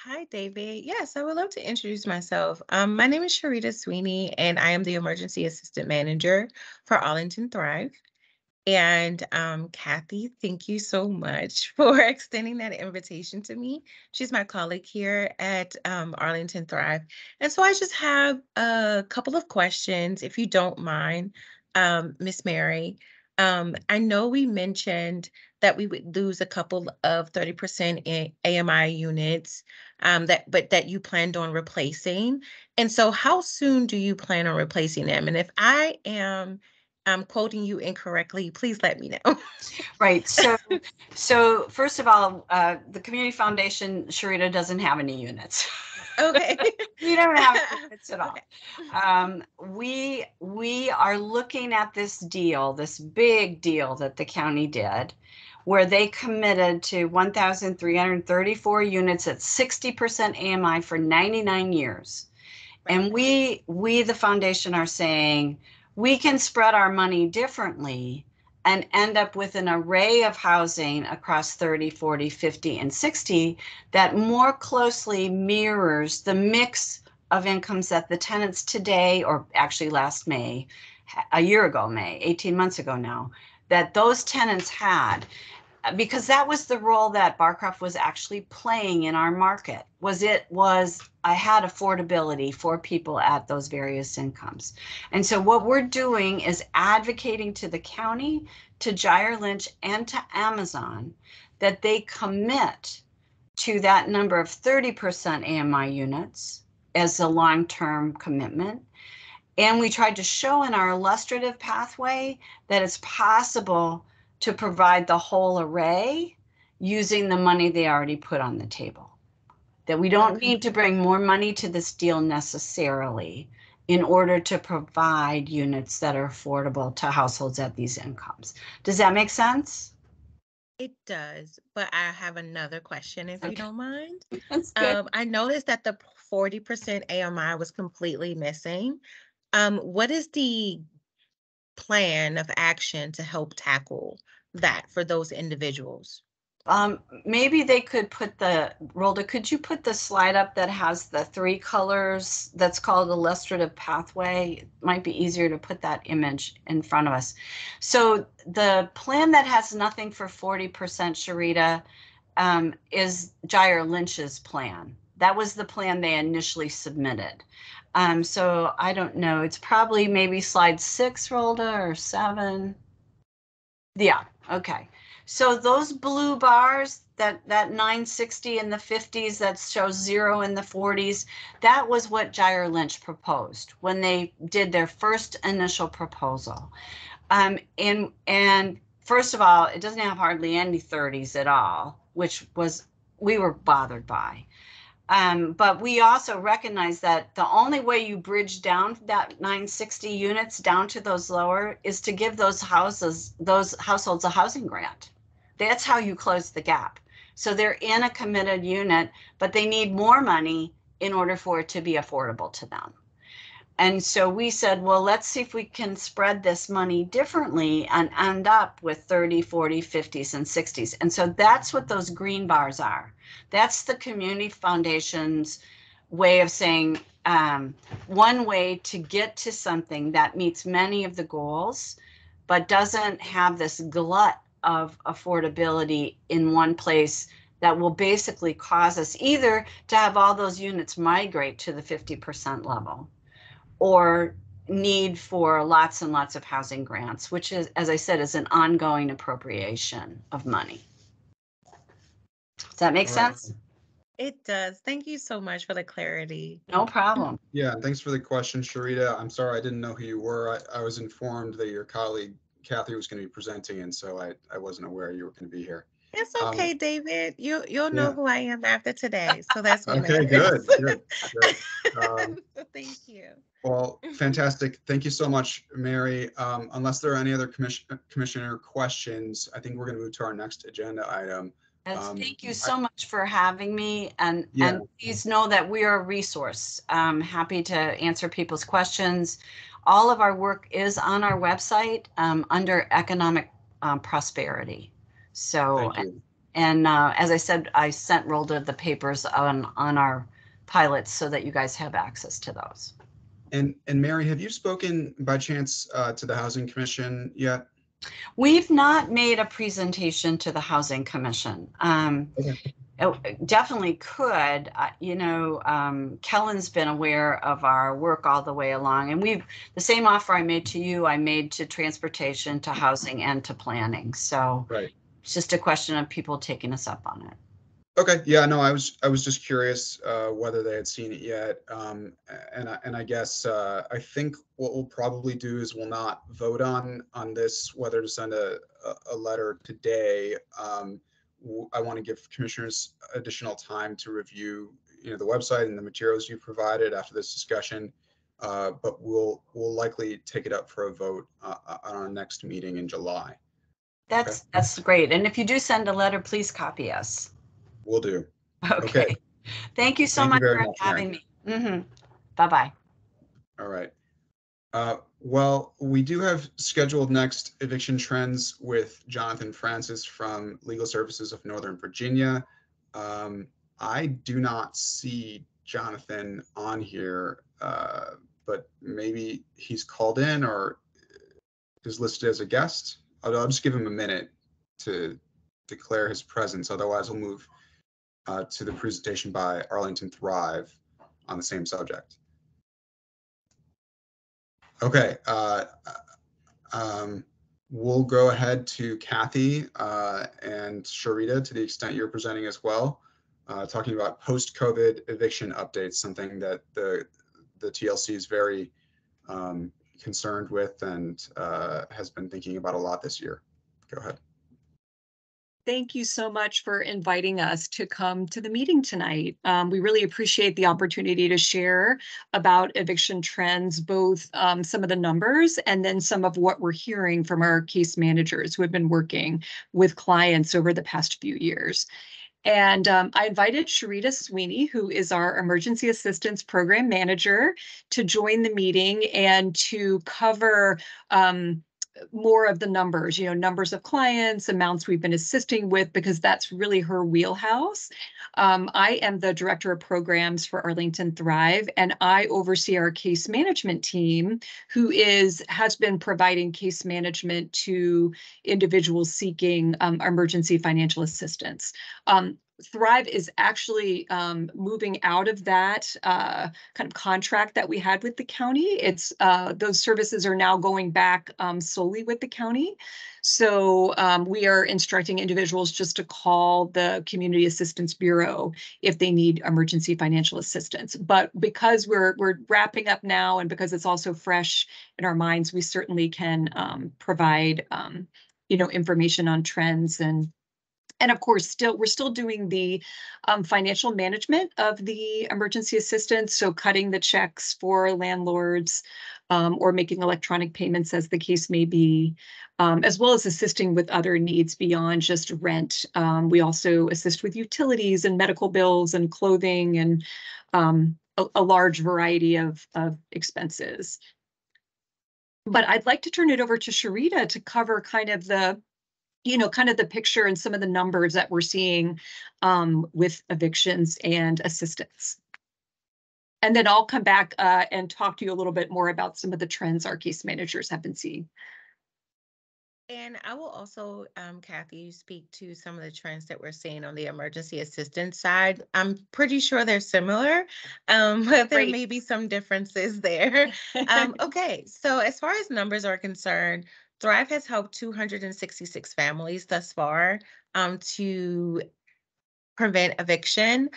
Hi, David. Yes, I would love to introduce myself. My name is Sharita Sweeney, and I am the Emergency Assistant Manager for Arlington Thrive. And Kathy, thank you so much for extending that invitation to me. She's my colleague here at Arlington Thrive. And so I just have a couple of questions, if you don't mind, Miss Mary. I know we mentioned that we would lose a couple of 30% AMI units but that you planned on replacing. And so how soon do you plan on replacing them? And if I'm quoting you incorrectly, please let me know. Right. So first of all, the Community Foundation, Sharita, doesn't have any units. Okay. We don't have units at all. Okay. We are looking at this deal, this big deal that the county did, where they committed to 1,334 units at 60% AMI for 99 years. Right. And we, the foundation, are saying, we can spread our money differently and end up with an array of housing across 30, 40, 50, and 60 that more closely mirrors the mix of incomes that the tenants today, or actually last May, a year ago, May, 18 months ago now, that those tenants had. Because that was the role that Barcroft was actually playing in our market. I had affordability for people at those various incomes. And so what we're doing is advocating to the county, to Gyre Lynch, and to Amazon that they commit to that number of 30% AMI units as a long-term commitment. And we tried to show in our illustrative pathway that it's possible to provide the whole array using the money they already put on the table. That we don't need to bring more money to this deal necessarily in order to provide units that are affordable to households at these incomes. Does that make sense? It does, but I have another question, if you don't mind. That's good. I noticed that the 40% AMI was completely missing. What is the plan of action to help tackle that for those individuals? Maybe they could put Rhoda, could you put the slide up that has the 3 colors that's called illustrative pathway? It might be easier to put that image in front of us. So the plan that has nothing for 40%, Sharita, is Gyre Lynch's plan. That was the plan they initially submitted. So I don't know, it's probably maybe slide 6, Rhoda, or 7. Yeah, okay. So those blue bars, that 960 in the 50s that shows 0 in the 40s, that was what Gyre Lynch proposed when they did their first initial proposal. And first of all, it doesn't have hardly any 30s at all, which we were bothered by. But we also recognize that the only way you bridge down that 960 units down to those lower is to give those households a housing grant. That's how you close the gap. So they're in a committed unit, but they need more money in order for it to be affordable to them. And so we said, well, let's see if we can spread this money differently and end up with 30, 40, 50s, and 60s. And so that's what those green bars are. That's the Community Foundation's way of saying one way to get to something that meets many of the goals, but doesn't have this glut of affordability in one place that will basically cause us either to have all those units migrate to the 50% level, or need for lots and lots of housing grants, which is, as I said, is an ongoing appropriation of money. Does that make sense? It does. Thank you so much for the clarity. No problem. Yeah, and thanks for the question, Sharita. I'm sorry I didn't know who you were. I was informed that your colleague Kathy was going to be presenting, and so I wasn't aware you were going to be here. It's okay, David. You'll know yeah. who I am after today, so that's what Okay, matters. good. Thank you. Well, fantastic. Thank you so much, Mary. Unless there are any other commissioner questions, I think we're going to move to our next agenda item. Thank you so much for having me, and Yeah. please know that we are a resource. Happy to answer people's questions. All of our work is on our website under economic prosperity. So, and as I said, I sent Rolda the papers on our pilots so that you guys have access to those. And Mary, have you spoken by chance to the Housing Commission yet? We've not made a presentation to the Housing Commission. Definitely could. Kellen's been aware of our work all the way along, and the same offer I made to you, I made to transportation, to housing, and to planning. So it's just a question of people taking us up on it. Okay. Yeah. No, I was just curious whether they had seen it yet. And I guess I think what we'll probably do is we'll not vote on this whether to send a letter today. I want to give commissioners additional time to review, the website and the materials you provided after this discussion. But we'll likely take it up for a vote on our next meeting in July. That's great. And if you do send a letter, please copy us. Will do. Okay. Thank you so much for having me. Bye-bye. All right. Well, we do have scheduled next eviction trends with Jonathan Francis from Legal Services of Northern Virginia. I do not see Jonathan on here, but maybe he's called in or is listed as a guest. I'll just give him a minute to declare his presence. Otherwise, we'll move to the presentation by Arlington Thrive on the same subject. Okay, we'll go ahead to Kathy and Sharita to the extent you're presenting as well, talking about post-COVID eviction updates, something that the TLC is very concerned with and has been thinking about a lot this year. Go ahead. Thank you so much for inviting us to come to the meeting tonight. We really appreciate the opportunity to share about eviction trends, both some of the numbers and then some of what we're hearing from our case managers who have been working with clients over the past few years. And I invited Sharita Sweeney, who is our Emergency Assistance Program Manager, to join the meeting and to cover more of the numbers, numbers of clients, amounts we've been assisting with, because that's really her wheelhouse. I am the Director of Programs for Arlington Thrive, and I oversee our case management team, who has been providing case management to individuals seeking emergency financial assistance. Thrive is actually moving out of that kind of contract that we had with the county. Those services are now going back solely with the county. So we are instructing individuals just to call the Community Assistance Bureau if they need emergency financial assistance. But because we're wrapping up now, and because it's also fresh in our minds, we certainly can provide information on trends and of course, we're still doing the financial management of the emergency assistance, so cutting the checks for landlords or making electronic payments as the case may be, as well as assisting with other needs beyond just rent. We also assist with utilities and medical bills and clothing and a large variety of expenses. But I'd like to turn it over to Sharita to cover kind of the picture and some of the numbers that we're seeing with evictions and assistance. And then I'll come back and talk to you a little bit more about some of the trends our case managers have been seeing. And I will also, Kathy, speak to some of the trends that we're seeing on the emergency assistance side. I'm pretty sure they're similar, but there may be some differences there. Okay, so as far as numbers are concerned, Thrive has helped 266 families thus far to prevent eviction.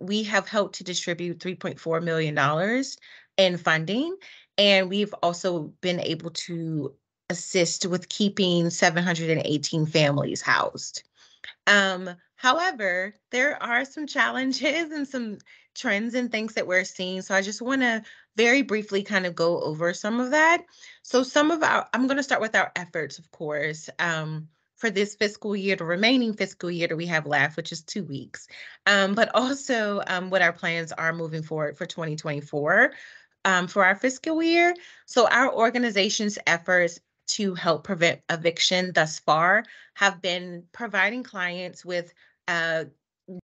We have helped to distribute $3.4 million in funding, and we've also been able to assist with keeping 718 families housed. However, there are some challenges and some trends and things that we're seeing. So I just want to very briefly kind of go over some of that. So I'm going to start with our efforts, of course, for this fiscal year, the remaining fiscal year that we have left, which is 2 weeks, but also what our plans are moving forward for 2024 for our fiscal year. So our organization's efforts to help prevent eviction thus far have been providing clients with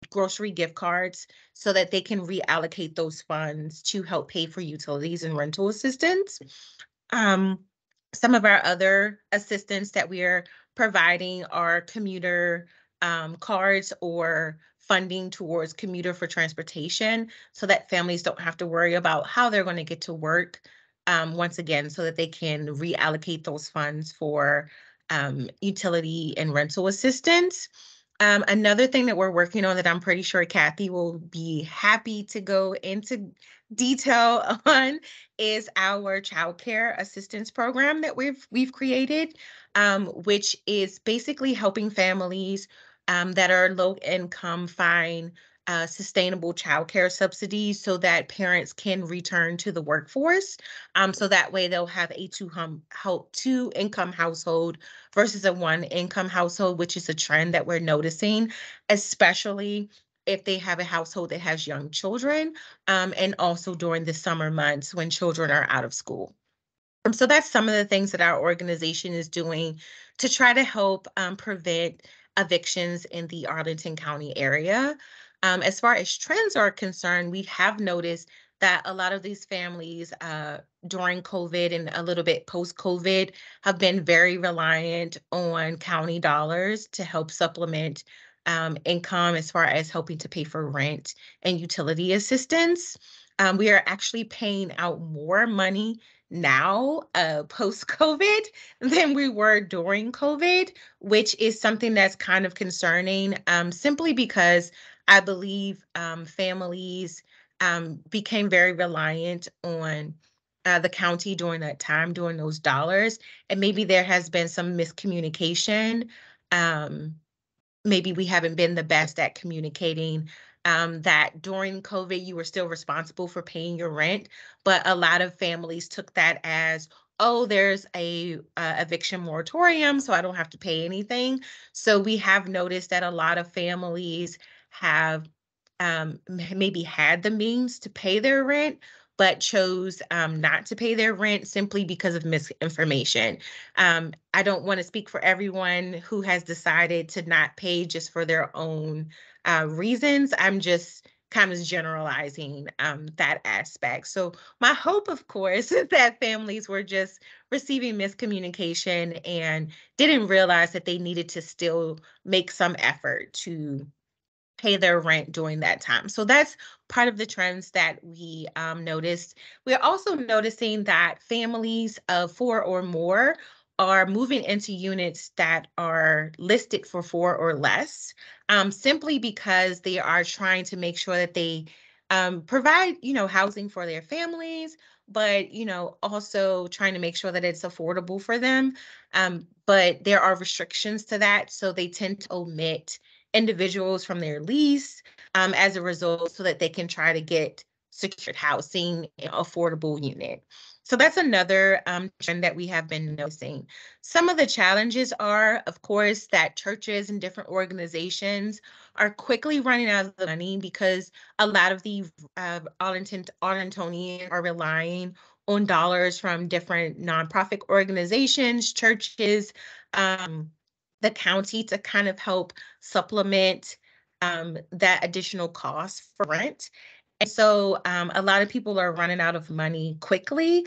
grocery gift cards so that they can reallocate those funds to help pay for utilities and rental assistance. Some of our other assistance that we are providing are commuter cards or funding towards commuter for transportation so that families don't have to worry about how they're going to get to work once again, so that they can reallocate those funds for utility and rental assistance. Another thing that we're working on that I'm pretty sure Kathy will be happy to go into detail on is our child care assistance program that we've created, which is basically helping families that are low income find sustainable childcare subsidies so that parents can return to the workforce. So that way they'll have a two income household versus a one income household, which is a trend that we're noticing, especially if they have a household that has young children, and also during the summer months when children are out of school. So that's some of the things that our organization is doing to try to help prevent evictions in the Arlington County area. As far as trends are concerned, we have noticed that a lot of these families during COVID and a little bit post-COVID have been very reliant on county dollars to help supplement income as far as helping to pay for rent and utility assistance. We are actually paying out more money now post-COVID than we were during COVID, which is something that's kind of concerning, simply because I believe families became very reliant on the county during that time, during those dollars, and maybe there has been some miscommunication. Maybe we haven't been the best at communicating that during COVID, you were still responsible for paying your rent, but a lot of families took that as, oh, there's a eviction moratorium, so I don't have to pay anything. So we have noticed that a lot of families have maybe had the means to pay their rent, but chose not to pay their rent simply because of misinformation. I don't want to speak for everyone who has decided to not pay just for their own reasons. I'm just kind of generalizing that aspect. So my hope, of course, is that families were just receiving miscommunication and didn't realize that they needed to still make some effort to pay their rent during that time. So that's part of the trends that we noticed. We're also noticing that families of 4 or more are moving into units that are listed for 4 or less, simply because they are trying to make sure that they provide, housing for their families, but, also trying to make sure that it's affordable for them. But there are restrictions to that, so they tend to omit individuals from their lease as a result, so that they can try to get secured housing, affordable unit. So that's another trend that we have been noticing. Some of the challenges are, of course, that churches and different organizations are quickly running out of money because a lot of the Arlingtonians are relying on dollars from different nonprofit organizations, churches, the county to kind of help supplement that additional cost for rent. And so a lot of people are running out of money quickly.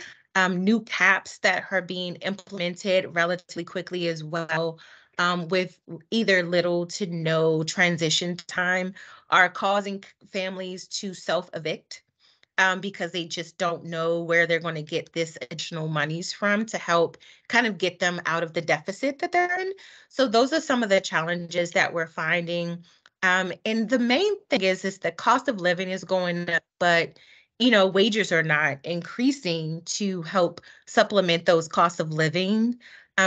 New caps that are being implemented relatively quickly as well, with either little to no transition time, are causing families to self-evict. Because they just don't know where they're going to get this additional monies from to help kind of get them out of the deficit that they're in. So those are some of the challenges that we're finding. And the main thing is the cost of living is going up, but wages are not increasing to help supplement those costs of living.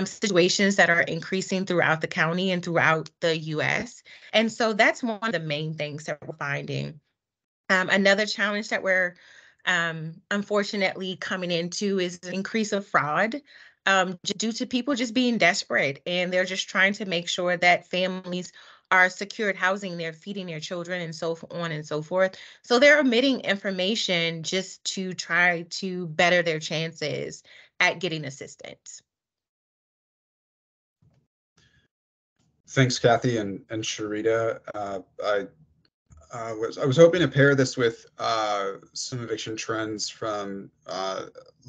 situations that are increasing throughout the county and throughout the US. And so that's one of the main things that we're finding. Another challenge that we're unfortunately coming into is the increase of fraud due to people just being desperate, and they're just trying to make sure that families are secured housing, they're feeding their children and so on and so forth. So they're omitting information just to try to better their chances at getting assistance. Thanks, Kathy and Sharita. I was hoping to pair this with some eviction trends from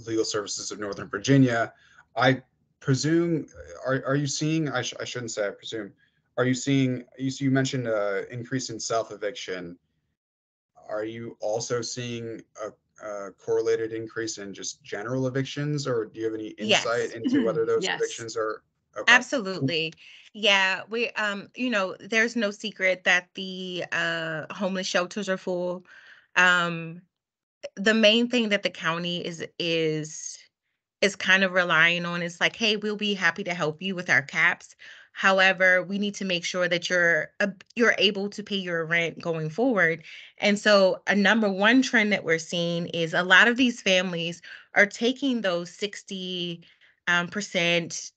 Legal Services of Northern Virginia. I presume, are you seeing, I shouldn't say I presume, are you seeing, you mentioned increase in self-eviction. Are you also seeing a correlated increase in just general evictions, or do you have any insight Yes. into whether those Yes. evictions are okay? Absolutely. Yeah, we there's no secret that the homeless shelters are full. The main thing that the county is kind of relying on is like, hey, we'll be happy to help you with our caps. However, we need to make sure that you're able to pay your rent going forward. And so a number one trend that we're seeing is a lot of these families are taking those 60%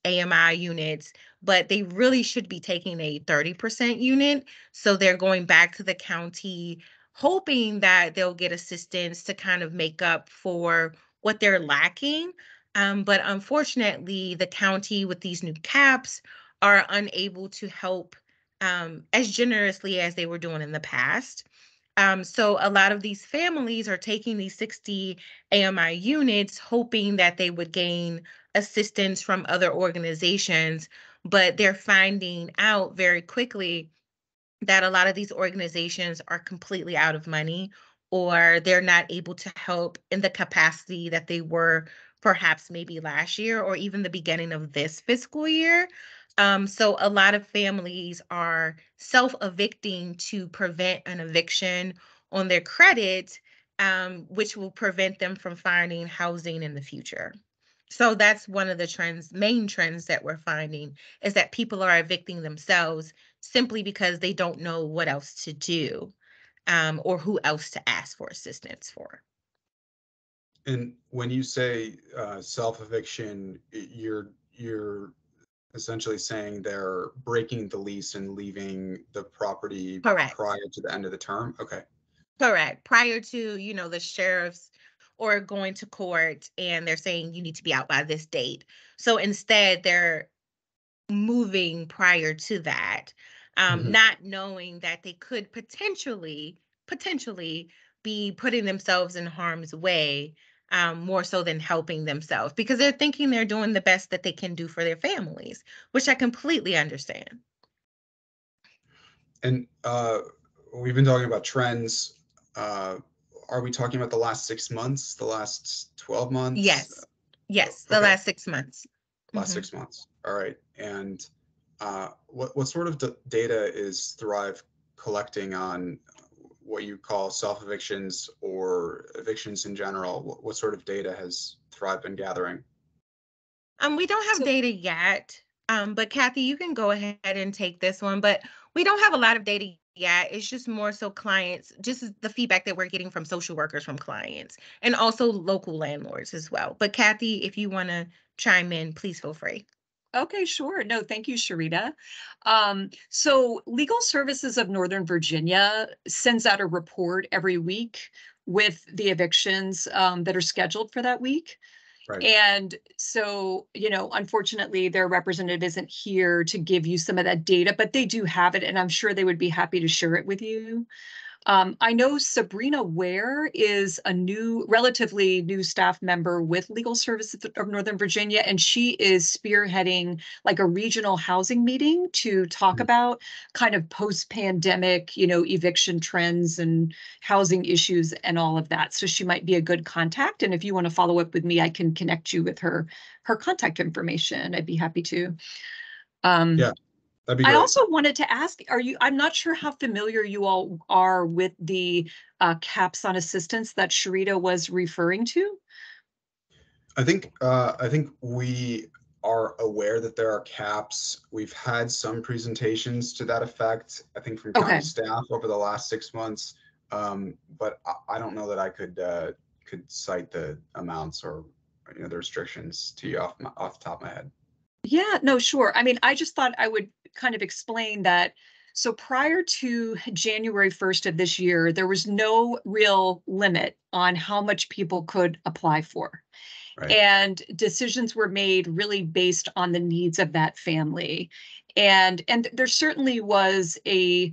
AMI units, but they really should be taking a 30% unit. So they're going back to the county, hoping that they'll get assistance to kind of make up for what they're lacking. But unfortunately, the county with these new caps are unable to help as generously as they were doing in the past. So a lot of these families are taking these 60 AMI units, hoping that they would gain assistance from other organizations, but they're finding out very quickly that a lot of these organizations are completely out of money, or they're not able to help in the capacity that they were perhaps maybe last year or even the beginning of this fiscal year. So a lot of families are self-evicting to prevent an eviction on their credit, which will prevent them from finding housing in the future. So that's one of the main trends that we're finding, is that people are evicting themselves simply because they don't know what else to do, or who else to ask for assistance for. And when you say self-eviction, you're essentially saying they're breaking the lease and leaving the property Correct. prior to the end of the term? Okay. Correct. Prior to, the sheriff's or going to court and they're saying you need to be out by this date. So instead, they're moving prior to that, not knowing that they could potentially be putting themselves in harm's way, more so than helping themselves, because they're thinking they're doing the best that they can do for their families, which I completely understand. And we've been talking about trends. Are we talking about the last 6 months, the last 12 months? Yes, the Okay. last 6 months. Last 6 months. All right. And what sort of data is Thrive collecting on what you call self-evictions or evictions in general? What sort of data has Thrive been gathering? We don't have data yet, but Kathy, you can go ahead and take this one, but we don't have a lot of data yet. It's just more so clients, just the feedback that we're getting from social workers, from clients, and also local landlords as well. But Kathy, if you want to chime in, please feel free. Okay, sure. No, thank you, Sharita. So Legal Services of Northern Virginia sends out a report every week with the evictions that are scheduled for that week. Right. And so, unfortunately, their representative isn't here to give you some of that data, but they do have it, and I'm sure they would be happy to share it with you. I know Sabrina Ware is a relatively new staff member with Legal Services of Northern Virginia, and she is spearheading like a regional housing meeting to talk about kind of post-pandemic, eviction trends and housing issues and all of that. So she might be a good contact. And if you want to follow up with me, I can connect you with her contact information. I'd be happy to. Yeah. That'd be great. I also wanted to ask, I'm not sure how familiar you all are with the caps on assistance that Sharita was referring to? I think we are aware that there are caps. We've had some presentations to that effect, I think from county Okay. staff over the last 6 months. But I don't know that I could cite the amounts or the restrictions to you off the top of my head. Yeah, no, sure. I mean, I just thought I would kind of explain that. So prior to January 1st of this year, there was no real limit on how much people could apply for. Right. And decisions were made really based on the needs of that family. And there certainly was a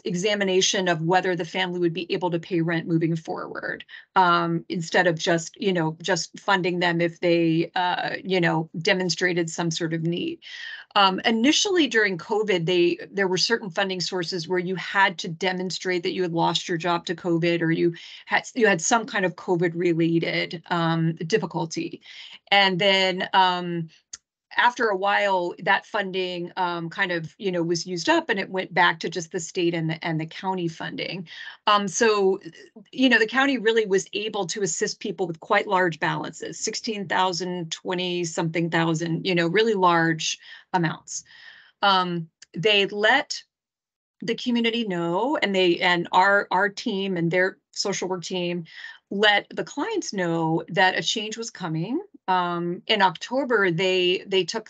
examination of whether the family would be able to pay rent moving forward, instead of just funding them if they demonstrated some sort of need. Initially during COVID, there were certain funding sources where you had to demonstrate that you had lost your job to COVID, or you had some kind of COVID related difficulty. And then after a while, that funding kind of, was used up, and it went back to just the state and the county funding. So, the county really was able to assist people with quite large balances, 16,000, 20 something thousand, really large amounts. They let the community know, and our team and their social work team let the clients know that a change was coming. In October, they took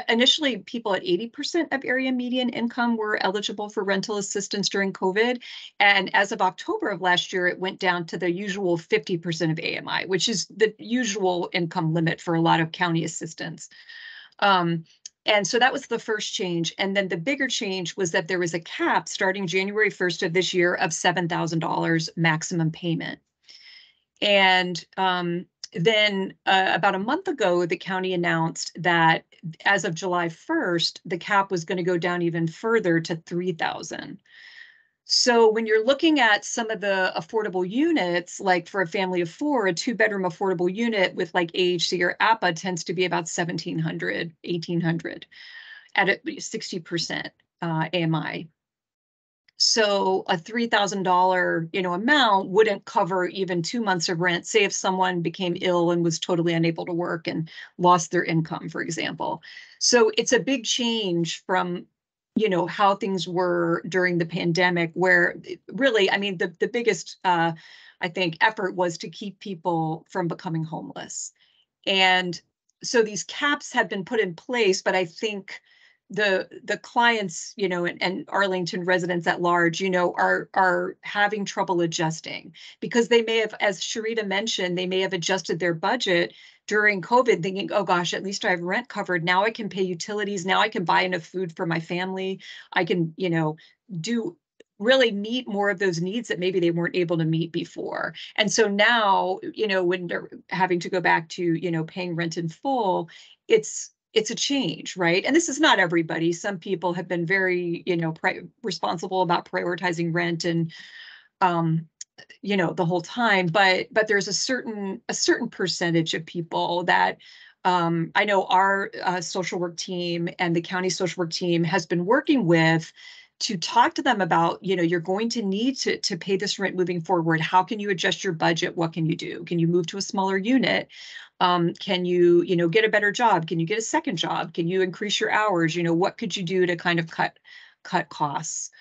initially people at 80% of area median income were eligible for rental assistance during COVID. And as of October of last year, it went down to the usual 50% of AMI, which is the usual income limit for a lot of county assistance. And so that was the first change. And then the bigger change was that there was a cap starting January 1st of this year of $7,000 maximum payment. And then about a month ago, the county announced that as of July 1st, the cap was going to go down even further to $3,000. So when you're looking at some of the affordable units, like for a family of 4, a 2-bedroom affordable unit with like AHC or APA tends to be about $1,700, $1,800 at 60% AMI. So a $3,000, amount wouldn't cover even 2 months of rent, say if someone became ill and was totally unable to work and lost their income, for example. So it's a big change from how things were during the pandemic, where really, I mean, the biggest, I think, effort was to keep people from becoming homeless. And so these caps have been put in place, but I think the clients, and Arlington residents at large, are having trouble adjusting, because they may have, as Sharita mentioned, they may have adjusted their budget during COVID thinking, oh gosh, at least I have rent covered. Now I can pay utilities. Now I can buy enough food for my family. I can, really meet more of those needs that maybe they weren't able to meet before. And so now, when they're having to go back to, paying rent in full, it's a change, right? And this is not everybody. Some people have been very, responsible about prioritizing rent and, the whole time, but there's a certain percentage of people that I know our social work team and the county social work team has been working with to talk to them about, you're going to need to pay this rent moving forward. How can you adjust your budget? What can you do? Can you move to a smaller unit? Can you, get a better job? Can you get a second job? Can you increase your hours? What could you do to kind of cut costs?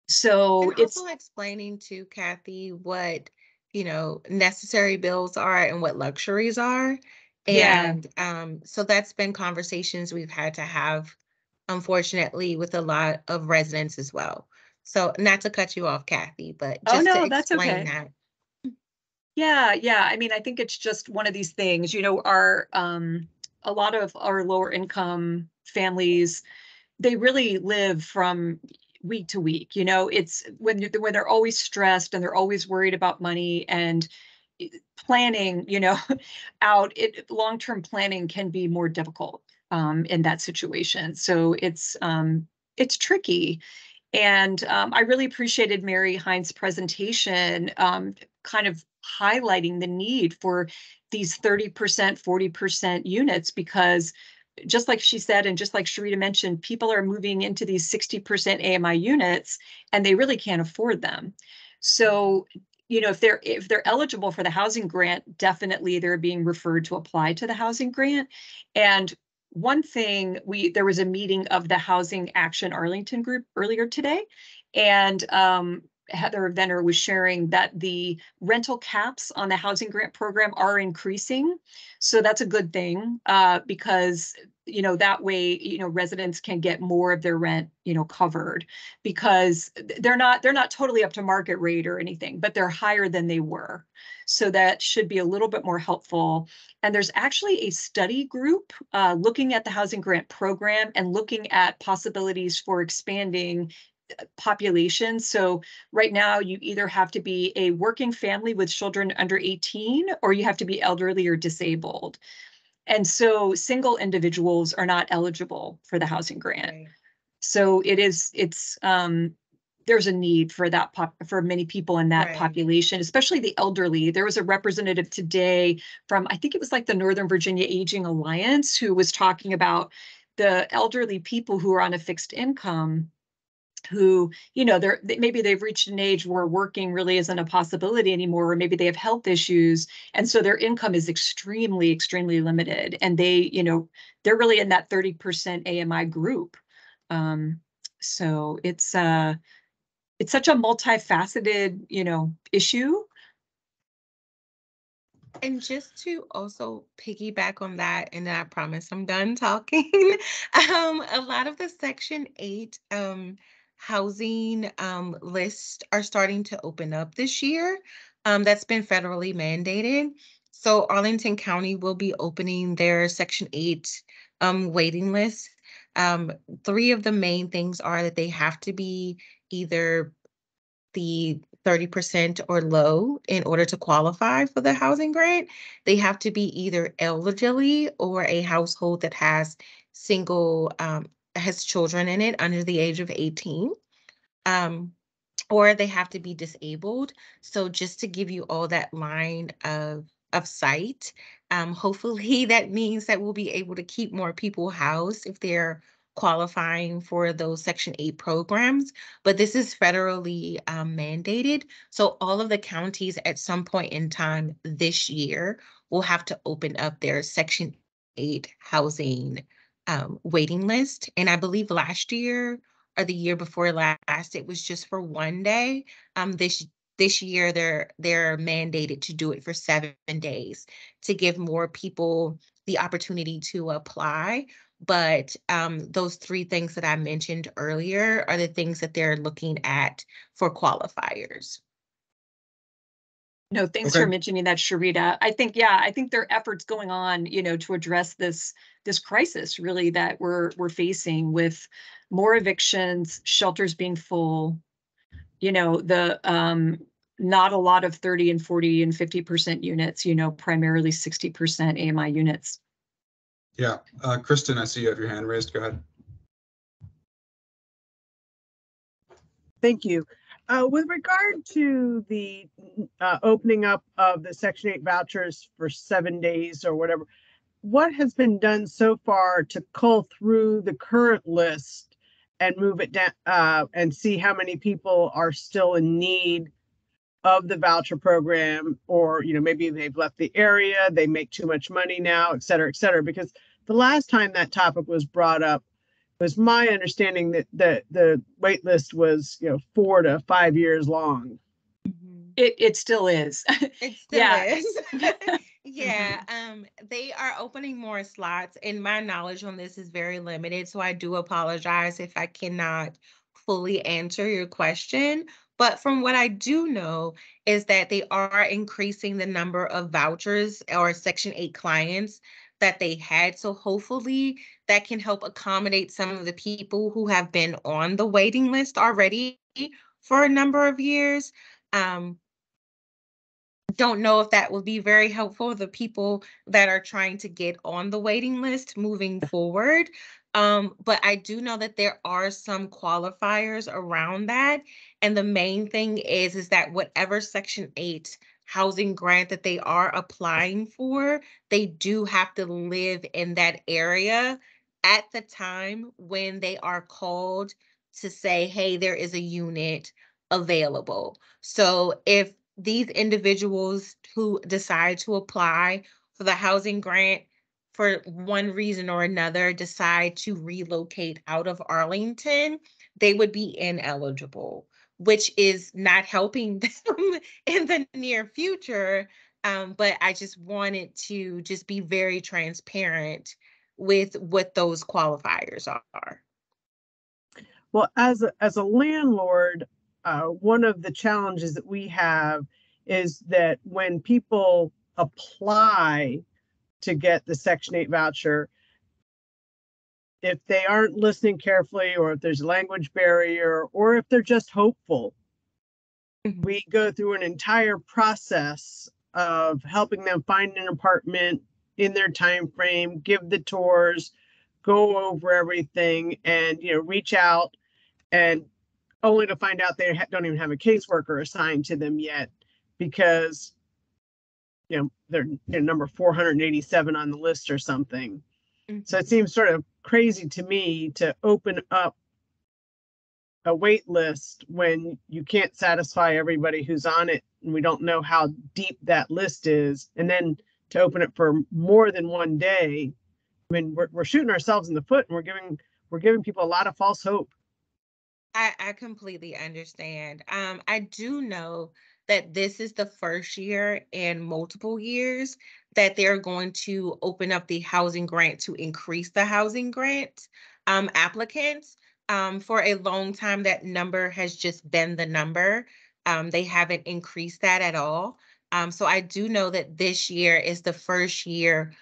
So and also explaining to Kathy what, necessary bills are and what luxuries are. And so that's been conversations we've had to have, unfortunately, with a lot of residents as well. So not to cut you off, Kathy, but just to explain that. Yeah. I mean, I think it's just one of these things, our a lot of our lower income families, they really live from week to week. It's when they're always stressed and they're always worried about money and planning, out. Long-term planning can be more difficult in that situation. So it's tricky. And I really appreciated Mary Hines' presentation, kind of highlighting the need for these 30%, 40% units, because just like she said, and just like Sharita mentioned, people are moving into these 60% AMI units and they really can't afford them. So if they're eligible for the housing grant, definitely they're being referred to apply to the housing grant. And one thing, there was a meeting of the Housing Action Arlington group earlier today, and Heather Venner was sharing that the rental caps on the housing grant program are increasing. So that's a good thing, because that way, residents can get more of their rent, covered, because they're not totally up to market rate or anything, but they're higher than they were. So that should be a little bit more helpful. And there's actually a study group looking at the housing grant program and looking at possibilities for expanding population. So right now you either have to be a working family with children under 18, or you have to be elderly or disabled. And so single individuals are not eligible for the housing grant. Right. So there's a need for that for many people in that Right. population, especially the elderly. There was a representative today from, I think it was like the Northern Virginia Aging Alliance, who was talking about the elderly people who are on a fixed income, who, maybe they've reached an age where working really isn't a possibility anymore, or maybe they have health issues. And so their income is extremely, extremely limited. And they're really in that 30% AMI group. So it's such a multifaceted, issue. And just to also piggyback on that, and I promise I'm done talking. A lot of the Section 8 housing lists are starting to open up this year. That's been federally mandated. So Arlington County will be opening their Section 8 waiting list. 3 of the main things are that they have to be either the 30% or low in order to qualify for the housing grant. They have to be either elderly or a household that has has children in it under the age of 18. Or they have to be disabled. So just to give you all that line of sight, hopefully that means that we'll be able to keep more people housed if they're qualifying for those Section 8 programs. But this is federally mandated. So all of the counties at some point in time this year will have to open up their Section 8 housing waiting list. And I believe last year or the year before last, it was just for one day. This year they're mandated to do it for 7 days to give more people the opportunity to apply. But those 3 things that I mentioned earlier are the things that they're looking at for qualifiers. No, thanks Okay. for mentioning that, Sharita. I think there are efforts going on, to address this crisis really that we're facing, with more evictions, shelters being full, not a lot of 30 and 40 and 50% units, primarily 60% AMI units. Yeah. Kristen, I see you have your hand raised. Go ahead. Thank you. With regard to the opening up of the Section 8 vouchers for 7 days or whatever, what has been done so far to cull through the current list and move it down and see how many people are still in need of the voucher program, or maybe they've left the area, they make too much money now, et cetera, because the last time that topic was brought up, was my understanding that the wait list was 4 to 5 years long. It still is. It still Yeah. is. Yeah, they are opening more slots, and my knowledge on this is very limited, so I do apologize if I cannot fully answer your question. But from what I do know is that they are increasing the number of vouchers or Section 8 clients that they had. So hopefully that can help accommodate some of the people who have been on the waiting list already for a number of years. Don't know if that will be very helpful, the people that are trying to get on the waiting list moving forward. But I do know that there are some qualifiers around that. And the main thing is that whatever Section 8 housing grant that they are applying for, they do have to live in that area at the time when they are called to say, hey, there is a unit available. So if these individuals who decide to apply for the housing grant for one reason or another decide to relocate out of Arlington, they would be ineligible, which is not helping them in the near future. But I just wanted to just be very transparent with what those qualifiers are. Well, as a landlord, one of the challenges that we have is that when people apply to get the Section 8 voucher, if they aren't listening carefully, or if there's a language barrier, or if they're just hopeful, we go through an entire process of helping them find an apartment in their time frame, give the tours, go over everything, and reach out, and only to find out they don't even have a caseworker assigned to them yet, because they're number 487 on the list or something. So it seems sort of crazy to me to open up a wait list when you can't satisfy everybody who's on it, and we don't know how deep that list is, and then to open it for more than one day. I mean, we're shooting ourselves in the foot, and we're giving people a lot of false hope. I completely understand. I do know that this is the first year in multiple years that they're going to open up the housing grant to increase the housing grant applicants. For a long time, that number has just been the number. They haven't increased that at all. So I do know that this year is the first year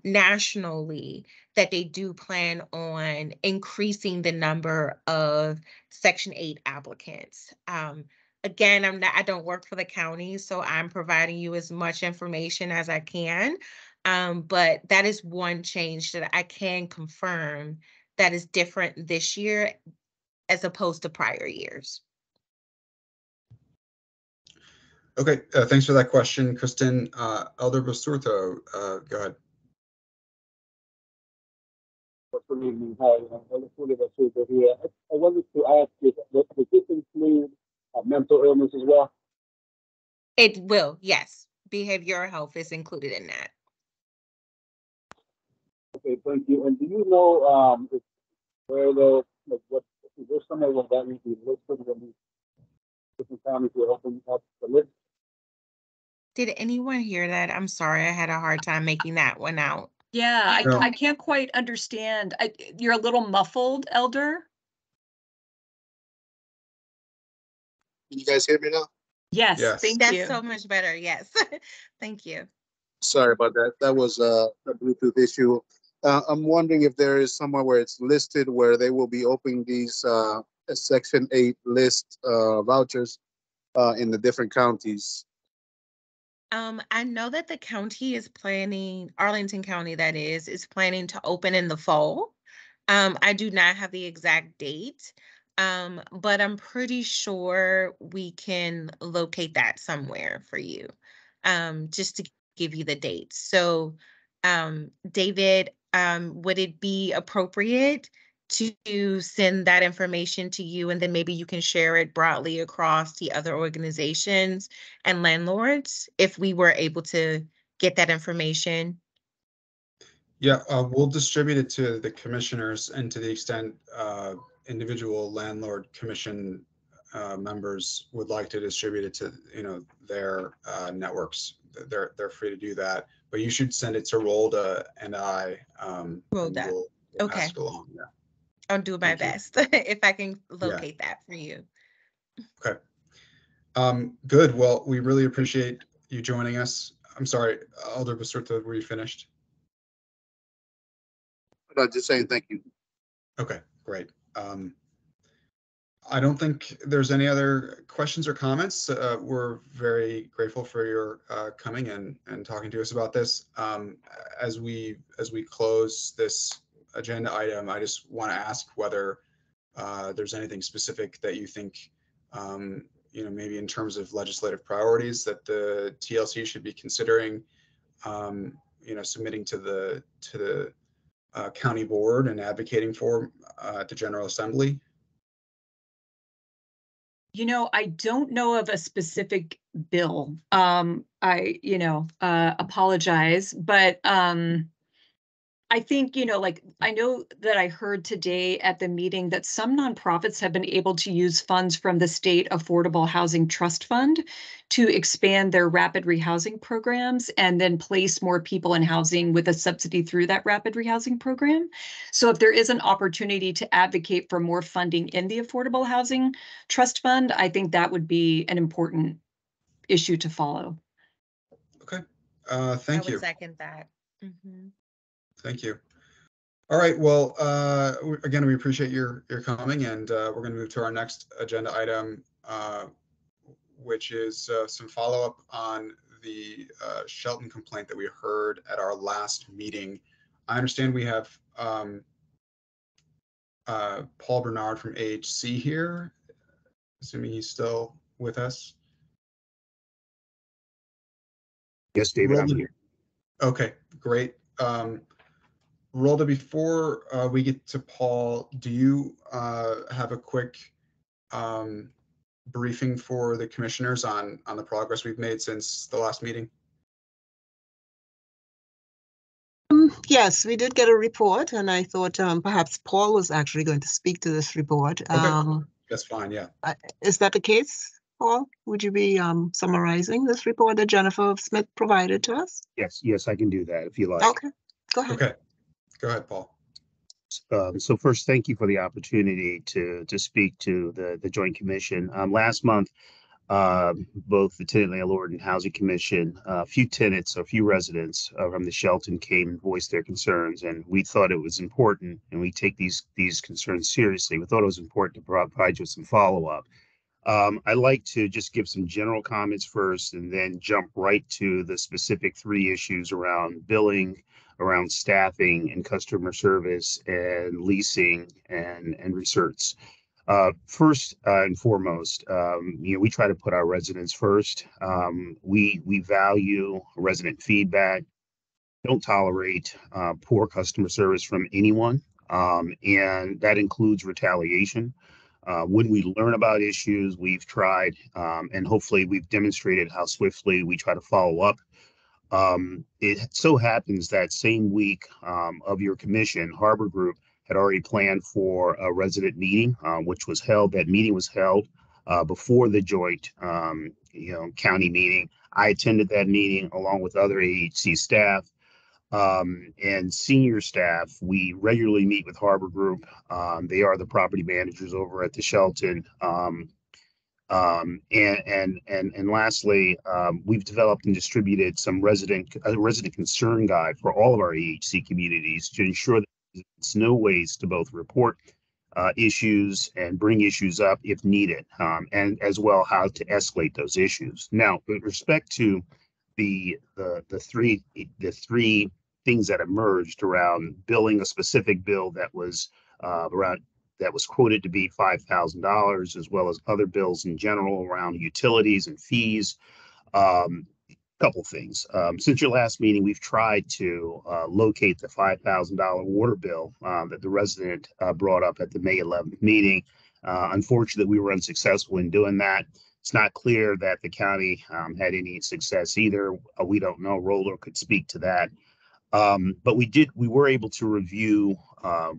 nationally that they do plan on increasing the number of Section 8 applicants. Again, I don't work for the county, so I'm providing you as much information as I can. But that is one change that I can confirm that is different this year as opposed to prior years. Okay, thanks for that question, Kristen. Elder Basurto, go ahead. Good evening. Hi, I'm Elder Basurto here. I wanted to ask you, does this include mental illness as well? It will, yes. Behavioral health is included in that. Okay, thank you. And do you know where the what is there somewhere where that would be listed when these different counties will open up the list? Did anyone hear that? I'm sorry, I had a hard time making that one out. Yeah, No. I can't quite understand. You're a little muffled, Elder. Can you guys hear me now? Yes, Yes. thank That's you. so much better. Yes. Thank you. Sorry about that. That was a Bluetooth issue. I'm wondering if there is somewhere where it's listed where they will be opening these Section 8 list vouchers in the different counties. I know that the county is planning, Arlington County that is planning to open in the fall. I do not have the exact date, but I'm pretty sure we can locate that somewhere for you, just to give you the date. So, David, would it be appropriate to send that information to you, and then maybe you can share it broadly across the other organizations and landlords if we were able to get that information? Yeah, we'll distribute it to the commissioners, and to the extent individual landlord commission members would like to distribute it to their networks. They're free to do that, but you should send it to Rolda and I. Rolda. We'll Okay. pass it along. Yeah. I'll do my Thank you. best if I can locate that for you. Okay. Good. Well, we really appreciate you joining us. I'm sorry, Elder Basurto, were you finished? No, just saying thank you. Okay, great. I don't think there's any other questions or comments. We're very grateful for your coming and talking to us about this. As we close this agenda item, I just want to ask whether there's anything specific that you think, maybe in terms of legislative priorities that the TLC should be considering, submitting to the county board and advocating for at the General Assembly. I don't know of a specific bill. I, apologize, but I think, like, I know that I heard today at the meeting that some nonprofits have been able to use funds from the State Affordable Housing Trust Fund to expand their rapid rehousing programs and then place more people in housing with a subsidy through that rapid rehousing program. So if there is an opportunity to advocate for more funding in the Affordable Housing Trust Fund, I think that would be an important issue to follow. Okay, I thank would you. second that. Mhm. Thank you. All right, well, again, we appreciate your coming, and we're going to move to our next agenda item, which is some follow-up on the Shelton complaint that we heard at our last meeting. I understand we have Paul Bernard from AHC here, assuming he's still with us. Yes, David, I'm here. Okay, great. Rhoda, before we get to Paul, do you have a quick briefing for the commissioners on the progress we've made since the last meeting? Yes, we did get a report, and I thought perhaps Paul was actually going to speak to this report. Okay, that's fine, yeah. Is that the case, Paul? Would you be summarizing this report that Jennifer Smith provided to us? Yes, I can do that if you like. Okay, go ahead. Okay, go ahead, Paul. So first, thank you for the opportunity to speak to the Joint Commission. Last month, both the Tenant, Landlord, and Housing Commission, a few residents from the Shelton came and voiced their concerns, and we thought it was important, and we take these concerns seriously. We thought it was important to provide you with some follow-up. I'd like to just give some general comments first, and then jump right to the specific 3 issues around billing, around staffing and customer service, and leasing and research. First and foremost, we try to put our residents first. We value resident feedback, don't tolerate poor customer service from anyone, and that includes retaliation. When we learn about issues, we've tried, and hopefully we've demonstrated how swiftly we try to follow up. It so happens that same week of your commission, Harbor Group had already planned for a resident meeting, which was held. That meeting was held before the joint, county meeting. I attended that meeting along with other AHC staff and senior staff. We regularly meet with Harbor Group. They are the property managers over at the Shelton. And lastly, we've developed and distributed some resident concern guide for all of our AHC communities to ensure that there's no ways to both report issues and bring issues up if needed, and as well how to escalate those issues. Now, with respect to the three things that emerged around billing, a specific bill that was quoted to be $5,000, as well as other bills in general around utilities and fees. Couple things. Since your last meeting, we've tried to locate the $5,000 water bill that the resident brought up at the May 11th meeting. Unfortunately, we were unsuccessful in doing that. It's not clear that the county had any success either. We don't know. Roller could speak to that. But we were able to review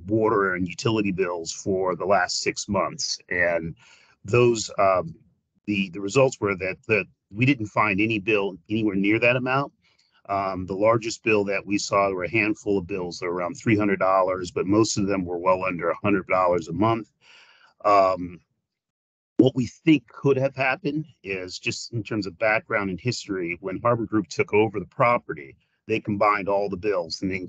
water and utility bills for the last 6 months, and those the results were that we didn't find any bill anywhere near that amount. The largest bill that we saw were a handful of bills that were around $300, but most of them were well under $100 a month. What we think could have happened is, just in terms of background and history, when Harbor Group took over the property, they combined all the bills, and it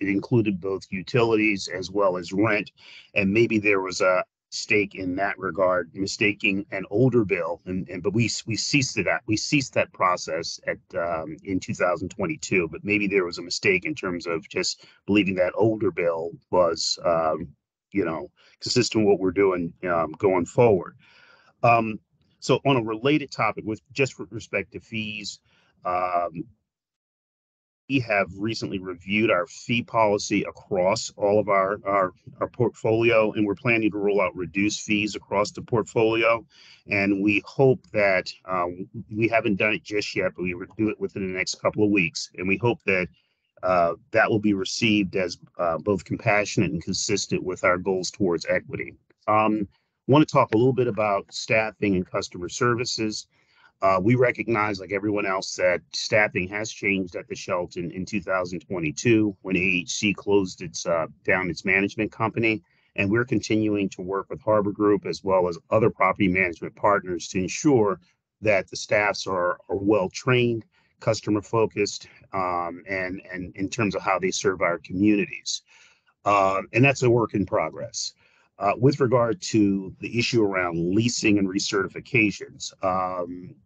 included both utilities as well as rent, and maybe there was a mistake in that regard, mistaking an older bill, but we ceased that process in 2022. But maybe there was a mistake in terms of just believing that older bill was consistent with what we're doing going forward. So on a related topic, with respect to fees, we have recently reviewed our fee policy across all of our portfolio, and we're planning to roll out reduced fees across the portfolio. And we hope that we haven't done it just yet, but we will do it within the next couple of weeks. And we hope that that will be received as both compassionate and consistent with our goals towards equity. Want to talk a little bit about staffing and customer services. We recognize, like everyone else, that staffing has changed at the Shelton in 2022 when AHC closed down its management company. And we're continuing to work with Harbor Group as well as other property management partners to ensure that the staffs are well trained, customer focused, and in terms of how they serve our communities. And that's a work in progress. With regard to the issue around leasing and recertifications,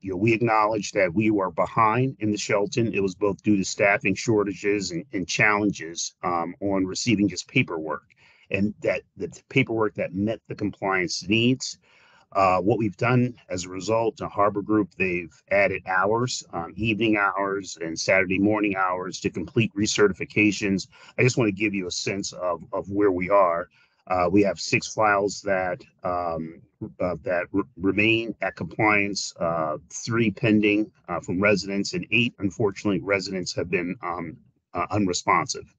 we acknowledge that we were behind in the Shelton. It was both due to staffing shortages and challenges on receiving just paperwork, and that the paperwork that met the compliance needs. What we've done as a result, Harbor Group, they've added hours, evening hours and Saturday morning hours to complete recertifications. I just want to give you a sense of where we are. We have 6 files that remain at compliance, 3 pending from residents, and 8, unfortunately, residents have been unresponsive.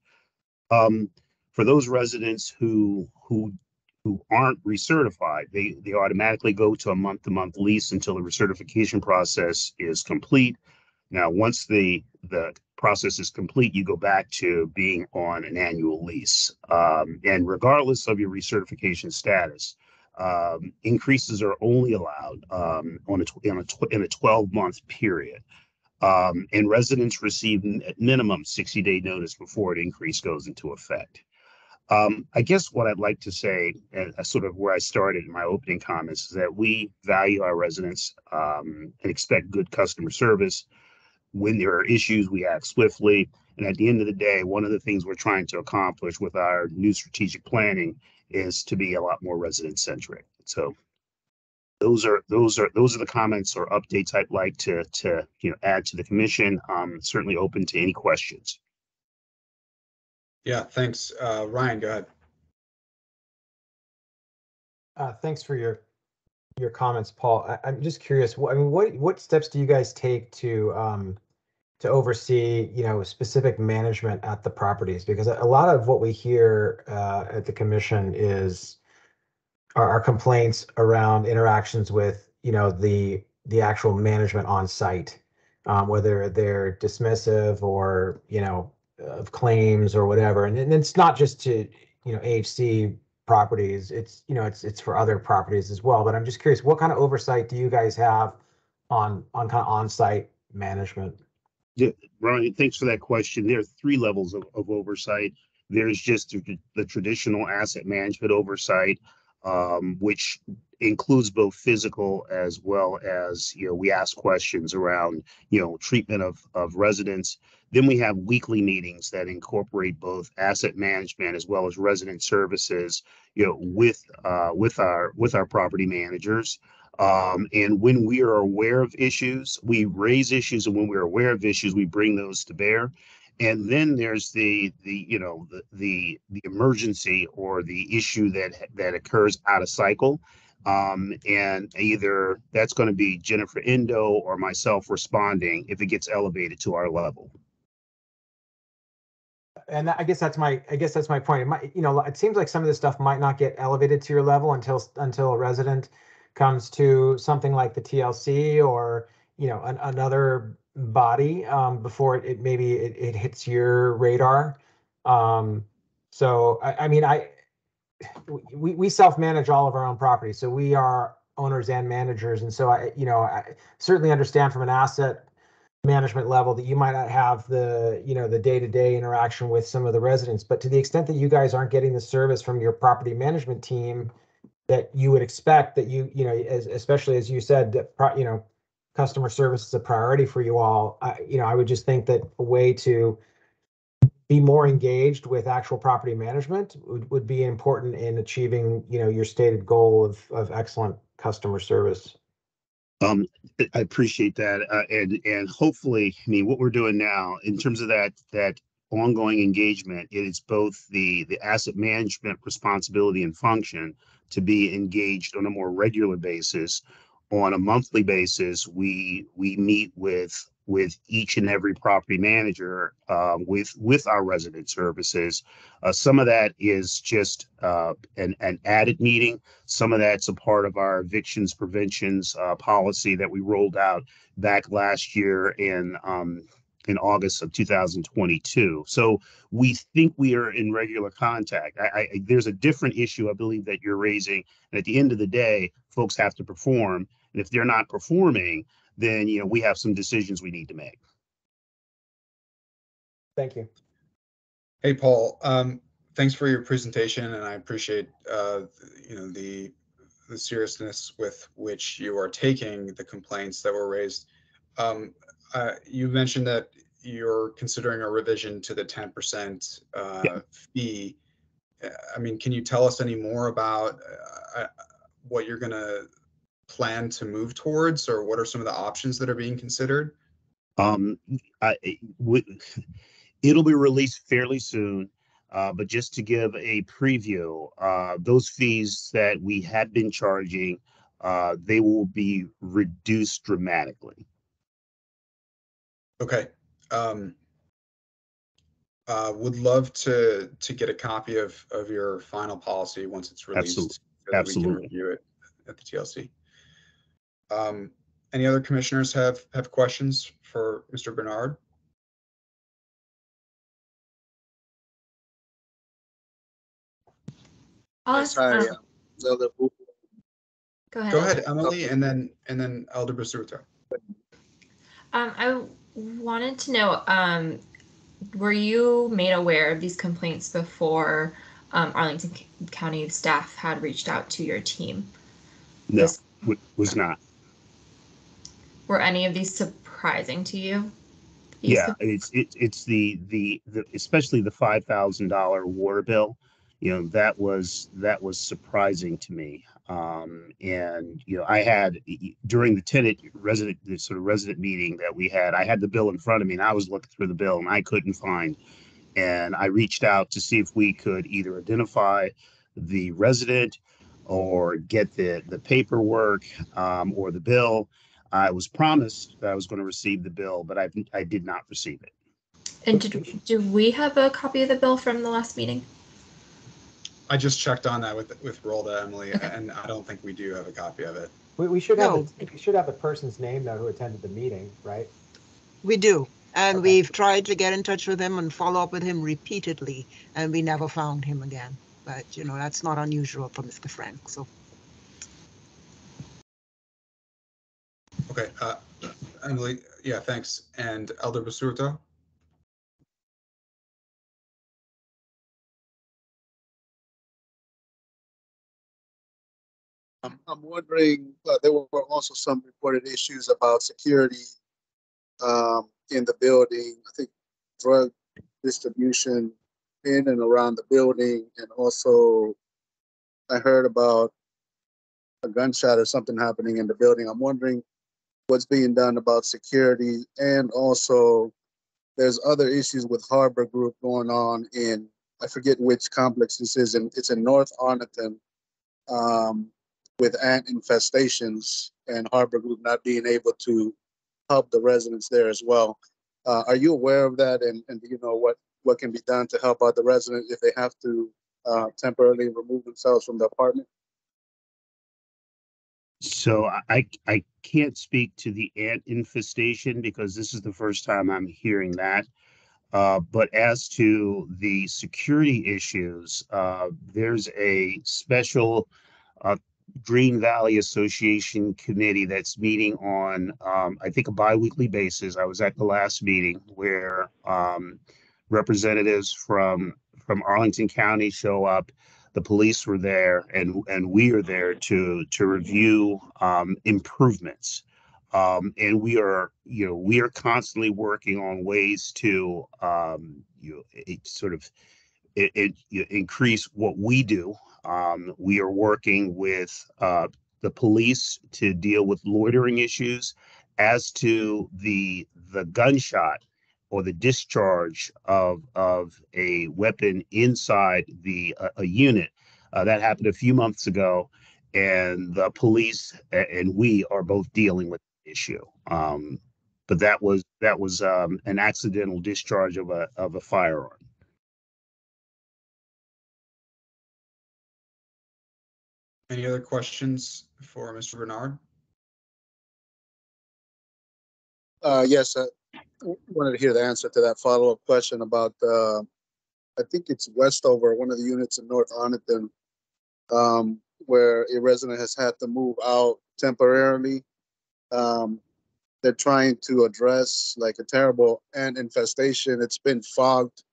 For those residents who aren't recertified, they automatically go to a month-to-month lease until the recertification process is complete. Now, once the process is complete, you go back to being on an annual lease. And regardless of your recertification status, increases are only allowed in a 12-month period. And residents receive at minimum 60-day notice before an increase goes into effect. I guess what I'd like to say, and sort of where I started in my opening comments, is that we value our residents and expect good customer service. When there are issues, we act swiftly. And at the end of the day, one of the things we're trying to accomplish with our new strategic planning is to be a lot more resident-centric. So those are the comments or updates I'd like to add to the commission. Certainly open to any questions. Yeah, thanks. Ryan, go ahead. Thanks for your comments, Paul. I'm just curious. What steps do you guys take to oversee, specific management at the properties? Because a lot of what we hear at the commission are complaints around interactions with, the actual management on site, whether they're dismissive or, of claims or whatever. And it's not just to, AHC properties, it's for other properties as well. But I'm just curious, what kind of oversight do you guys have on kind of on-site management? Yeah, Ryan, thanks for that question. There are 3 levels of oversight. There's just the traditional asset management oversight, which includes both physical as well as, we ask questions around, treatment of residents. Then we have weekly meetings that incorporate both asset management as well as resident services, with our property managers. And when we are aware of issues, we raise issues, and when we're aware of issues, we bring those to bear. And then there's the emergency or the issue that occurs out of cycle. And either that's going to be Jennifer Indo or myself responding if it gets elevated to our level. And I guess that's my point. It might, it seems like some of this stuff might not get elevated to your level until a resident comes to something like the TLC or, another body before it hits your radar. So we self-manage all of our own properties, so we are owners and managers, and so I certainly understand from an asset management level that you might not have the the day-to-day interaction with some of the residents, but to the extent that you guys aren't getting the service from your property management team that you would expect, that especially as you said, that customer service is a priority for you all. I would just think that a way to be more engaged with actual property management would be important in achieving your stated goal of excellent customer service. I appreciate that, and hopefully, I mean, what we're doing now in terms of that ongoing engagement, it is both the asset management responsibility and function to be engaged on a more regular basis. On a monthly basis, we meet with each and every property manager with our resident services. Some of that is just an added meeting. Some of that's a part of our evictions preventions policy that we rolled out back last year in August of 2022. So we think we are in regular contact. There's a different issue I believe that you're raising, and at the end of the day, folks have to perform. And if they're not performing, then we have some decisions we need to make. Thank you. Hey, Paul. Thanks for your presentation, and I appreciate the seriousness with which you are taking the complaints that were raised. You mentioned that you're considering a revision to the 10% fee. I mean, can you tell us any more about what you're going to plan to move towards, or what are some of the options that are being considered? It'll be released fairly soon, but just to give a preview, those fees that we had been charging, they will be reduced dramatically. Okay. Would love to get a copy of your final policy once it's released, so that we can review it at the TLC. Any other commissioners have questions for Mr. Bernard? Yes, hi, Zelda. Go ahead. Go ahead, Emily, and then Elder Basuto. I wanted to know, were you made aware of these complaints before Arlington County staff had reached out to your team? No, was not. Were any of these surprising to you? Yeah, it's the especially the $5,000 water bill. That was surprising to me. And I had during the tenant resident meeting that we had, I had the bill in front of me and I was looking through the bill and I couldn't find. And I reached out to see if we could either identify the resident or get the paperwork or the bill. I was promised that I was going to receive the bill, but I did not receive it. And do we have a copy of the bill from the last meeting? I just checked on that with Rolda, Emily, and I don't think we do have a copy of it. We should have the person's name though who attended the meeting, right? We do. And we've tried to get in touch with him and follow up with him repeatedly, and we never found him again. But, that's not unusual for Mr. Frank, so. Okay, Emily, yeah, thanks. And Elder Basurto? I'm wondering, there were also some reported issues about security in the building. I think drug distribution in and around the building, and also I heard about a gunshot or something happening in the building. I'm wondering what's being done about security, and also there's other issues with Harbor Group going on in, I forget which complex this is, and it's in North Arlington, with ant infestations, and Harbor Group not being able to help the residents there as well. Are you aware of that, and do you know what can be done to help out the residents if they have to temporarily remove themselves from the apartment? So I can't speak to the ant infestation because this is the first time I'm hearing that. But as to the security issues, there's a special Green Valley Association committee that's meeting on, I think, a biweekly basis. I was at the last meeting where representatives from Arlington County show up. The police were there, and we are there to review improvements. And we are constantly working on ways to increase what we do. We are working with the police to deal with loitering issues. As to the gunshot or the discharge of a weapon inside a unit, that happened a few months ago, and the police and we are both dealing with the issue. But that was an accidental discharge of a firearm. Any other questions for Mr. Bernard? Yes, I wanted to hear the answer to that follow-up question about, I think it's Westover, one of the units in North Arlington, where a resident has had to move out temporarily. They're trying to address like a terrible ant infestation. It's been fogged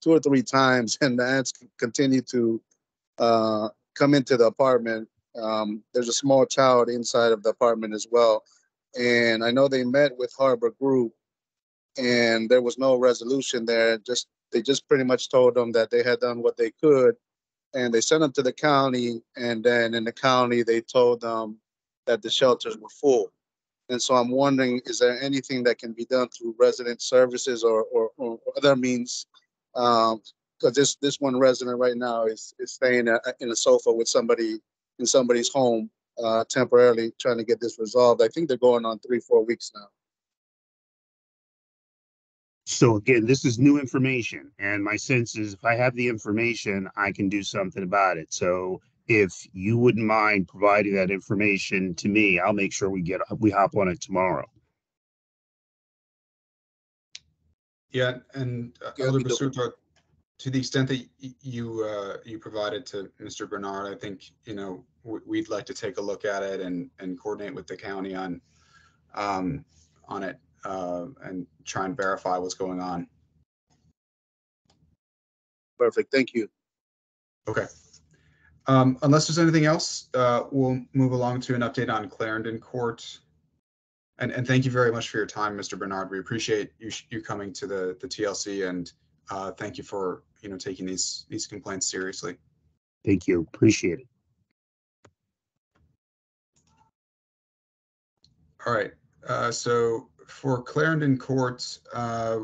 2 or 3 times, and the ants continue to come into the apartment. There's a small child inside of the apartment as well. And I know they met with Harbor Group, and there was no resolution there. They just pretty much told them that they had done what they could, and they sent them to the county. And then in the county, they told them that the shelters were full. And so I'm wondering, is there anything that can be done through resident services or other means? Because this one resident right now is staying in a sofa with somebody in somebody's home temporarily, trying to get this resolved. I think they're going on 3-4 weeks now. So again, this is new information, and my sense is if I have the information, I can do something about it. So if you wouldn't mind providing that information to me, I'll make sure we hop on it tomorrow. Yeah, and Elder Basuto, to the extent that you provided to Mr. Bernard, I think we'd like to take a look at it and coordinate with the county on it and try and verify what's going on. Perfect. Thank you. Okay. Unless there's anything else, we'll move along to an update on Clarendon Court. And thank you very much for your time, Mr. Bernard. We appreciate you coming to the TLC, and thank you for taking these complaints seriously. Thank you. Appreciate it. All right. So for Clarendon Court, I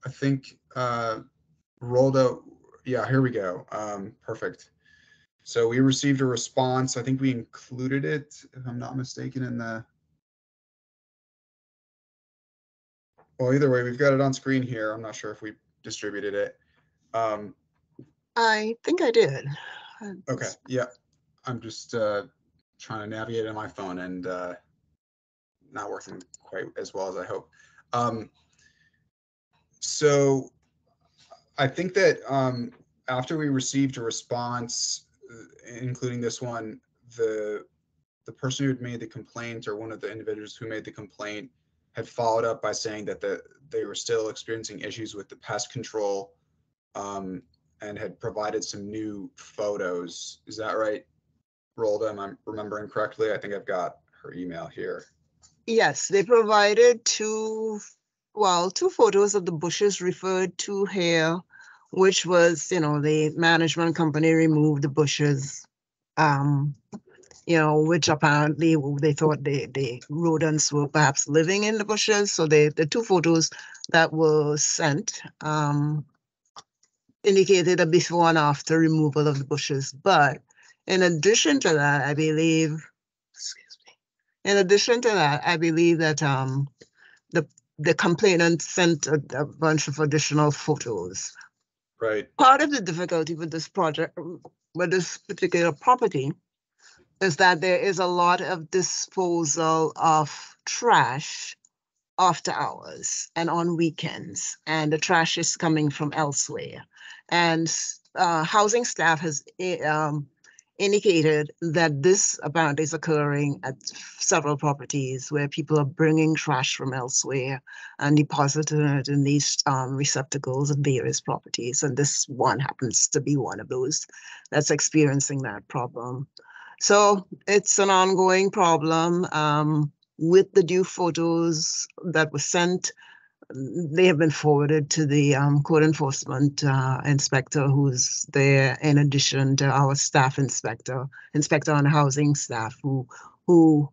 think Rolda. Yeah, here we go. Perfect. So we received a response. I think we included it, if I'm not mistaken, in the. Well, either way, we've got it on screen here. I'm not sure if we distributed it. I think I did. Okay. Yeah. I'm just trying to navigate on my phone and not working quite as well as I hope. So I think that after we received a response, including this one, the person who had made the complaint, or one of the individuals who made the complaint, had followed up by saying that they were still experiencing issues with the pest control, and had provided some new photos. Is that right, Rolda? Am I remembering correctly? I think I've got her email here. Yes, they provided two photos of the bushes referred to here, which was, the management company removed the bushes, which apparently they thought the rodents were perhaps living in the bushes. So the 2 photos that were sent indicated a before and after removal of the bushes. But in addition to that, I believe that the complainant sent a bunch of additional photos. Right. Part of the difficulty with this project, with this particular property, is that there is a lot of disposal of trash after hours and on weekends, and the trash is coming from elsewhere. And housing staff has indicated that this apparently is occurring at several properties where people are bringing trash from elsewhere and depositing it in these receptacles at various properties. And this one happens to be one of those that's experiencing that problem. So it's an ongoing problem. With the due photos that were sent, they have been forwarded to the code enforcement inspector who's there, in addition to our staff inspector on housing staff who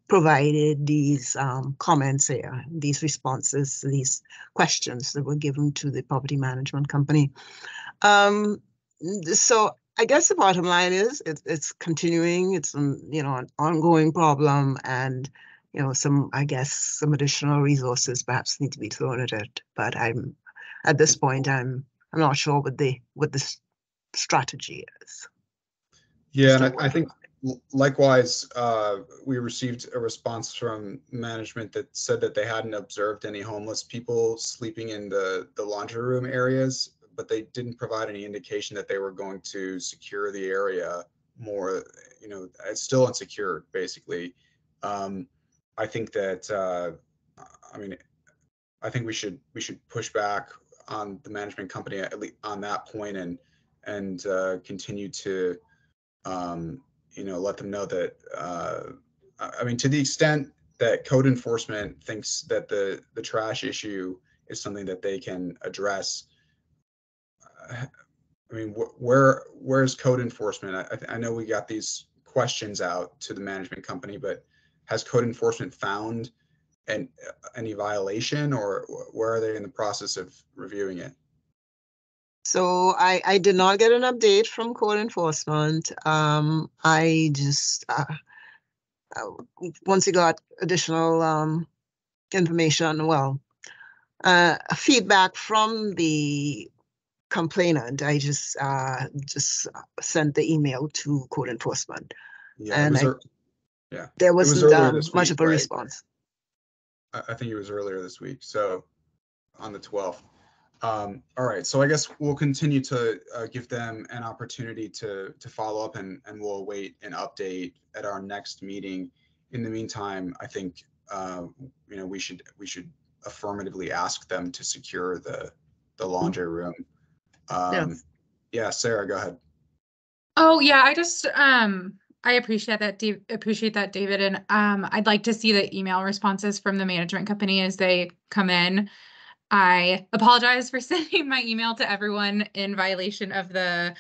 provided these comments here, these responses, these questions that were given to the property management company. So I guess the bottom line is it's continuing. It's an ongoing problem, and some additional resources perhaps need to be thrown at it. But at this point I'm not sure what the strategy is. Yeah, and I think likewise, we received a response from management that said that they hadn't observed any homeless people sleeping in the laundry room areas, but they didn't provide any indication that they were going to secure the area more. It's still insecure, basically. I think that, I think we should push back on the management company, at least on that point, and continue to, let them know that, to the extent that code enforcement thinks that the trash issue is something that they can address. Where's code enforcement? I know we got these questions out to the management company, but has code enforcement found any violation, or where are they in the process of reviewing it? So I did not get an update from code enforcement. I just once we got additional information, feedback from the complainant, I just sent the email to code enforcement. Yeah, and there was wasn't much of a response. I think it was earlier this week, so on the 12th. All right, so I guess we'll continue to give them an opportunity to follow up, and we'll await an update at our next meeting. In the meantime, I think we should affirmatively ask them to secure the laundry room. Yeah, Sarah, go ahead. Oh yeah, I just I appreciate that, David, and I'd like to see the email responses from the management company as they come in. I apologize for sending my email to everyone in violation of the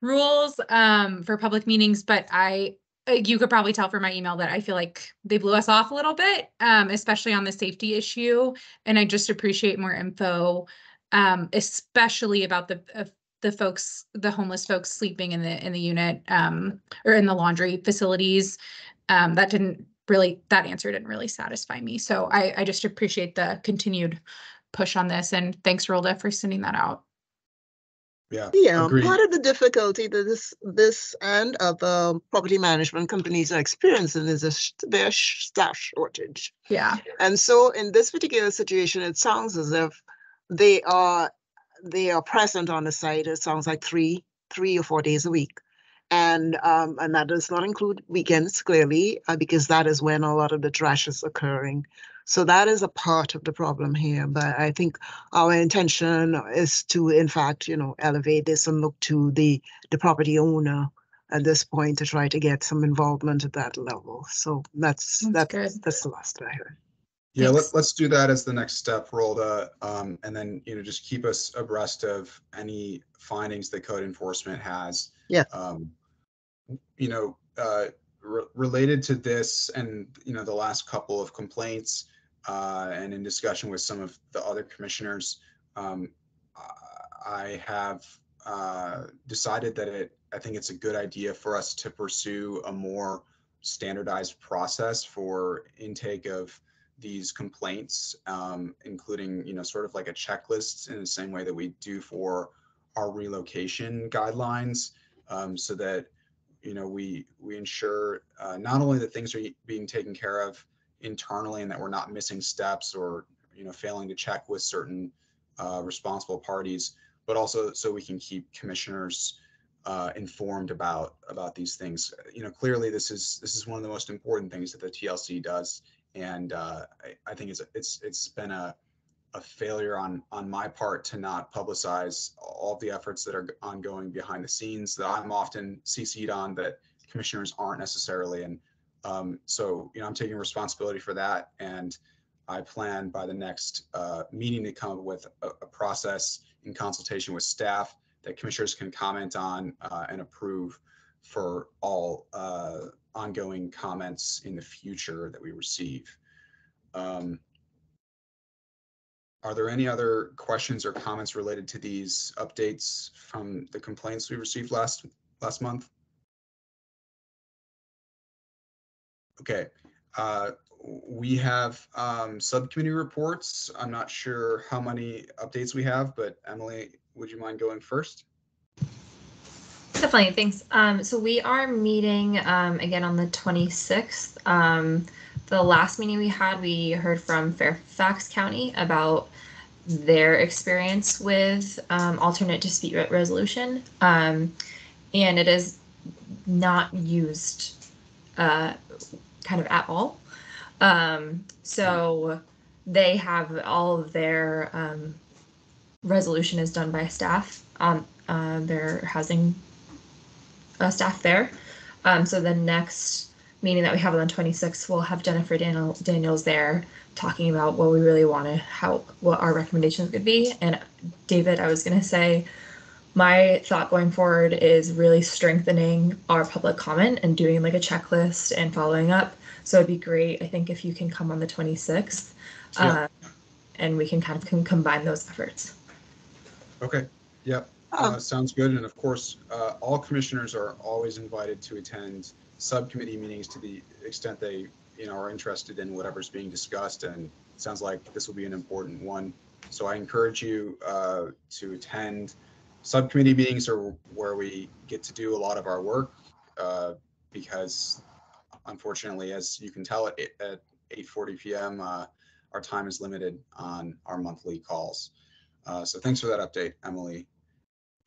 rules for public meetings, but you could probably tell from my email that I feel like they blew us off a little bit, especially on the safety issue. And I just appreciate more info, especially about the homeless folks sleeping in the unit or in the laundry facilities. That answer didn't really satisfy me. So I just appreciate the continued push on this, and thanks, Rhoda, for sending that out. Yeah, agreed. Part of the difficulty that this and other property management companies are experiencing is their staff shortage. Yeah. And so in this particular situation, it sounds as if they are present on the site. It sounds like three or 4 days a week. And that does not include weekends, clearly, because that is when a lot of the trash is occurring. So that is a part of the problem here. But I think our intention is to, in fact, elevate this and look to the property owner at this point to try to get some involvement at that level. So that's the last I heard. Yeah, let's do that as the next step, Rhoda, and then just keep us abreast of any findings that code enforcement has. Yeah. Related to this and the last couple of complaints, and in discussion with some of the other commissioners, I have decided that I think it's a good idea for us to pursue a more standardized process for intake of these complaints, including sort of like a checklist in the same way that we do for our relocation guidelines, so that we ensure not only that things are being taken care of internally and that we're not missing steps or failing to check with certain responsible parties, but also so we can keep commissioners informed about these things. Clearly this is one of the most important things that the TLC does, and I think it's been a failure on my part to not publicize all of the efforts that are ongoing behind the scenes that I'm often CC'd on that commissioners aren't necessarily. And so I'm taking responsibility for that, and I plan by the next meeting to come up with a process in consultation with staff that commissioners can comment on and approve for all ongoing comments in the future that we receive. Are there any other questions or comments related to these updates from the complaints we received last month? Okay, we have subcommittee reports. I'm not sure how many updates we have, but Emily, would you mind going first? Definitely, thanks. So we are meeting again on the 26th. The last meeting we had, we heard from Fairfax County about their experience with alternate dispute resolution, and it is not used kind of at all. So they have all of their resolution is done by staff on their housing staff there. So the next meeting that we have on the 26th, we'll have Jennifer Daniels there talking about what we really want to, what our recommendations would be. And David, I was going to say, my thought going forward is really strengthening our public comment and doing like a checklist and following up. So it'd be great, I think, if you can come on the 26th and we can kind of combine those efforts. Okay. Yep. Sounds good. And of course, all commissioners are always invited to attend subcommittee meetings to the extent they are interested in whatever's being discussed. And it sounds like this will be an important one. So I encourage you to attend subcommittee meetings, or where we get to do a lot of our work, because unfortunately, as you can tell at 8:40 p.m., our time is limited on our monthly calls. So thanks for that update, Emily.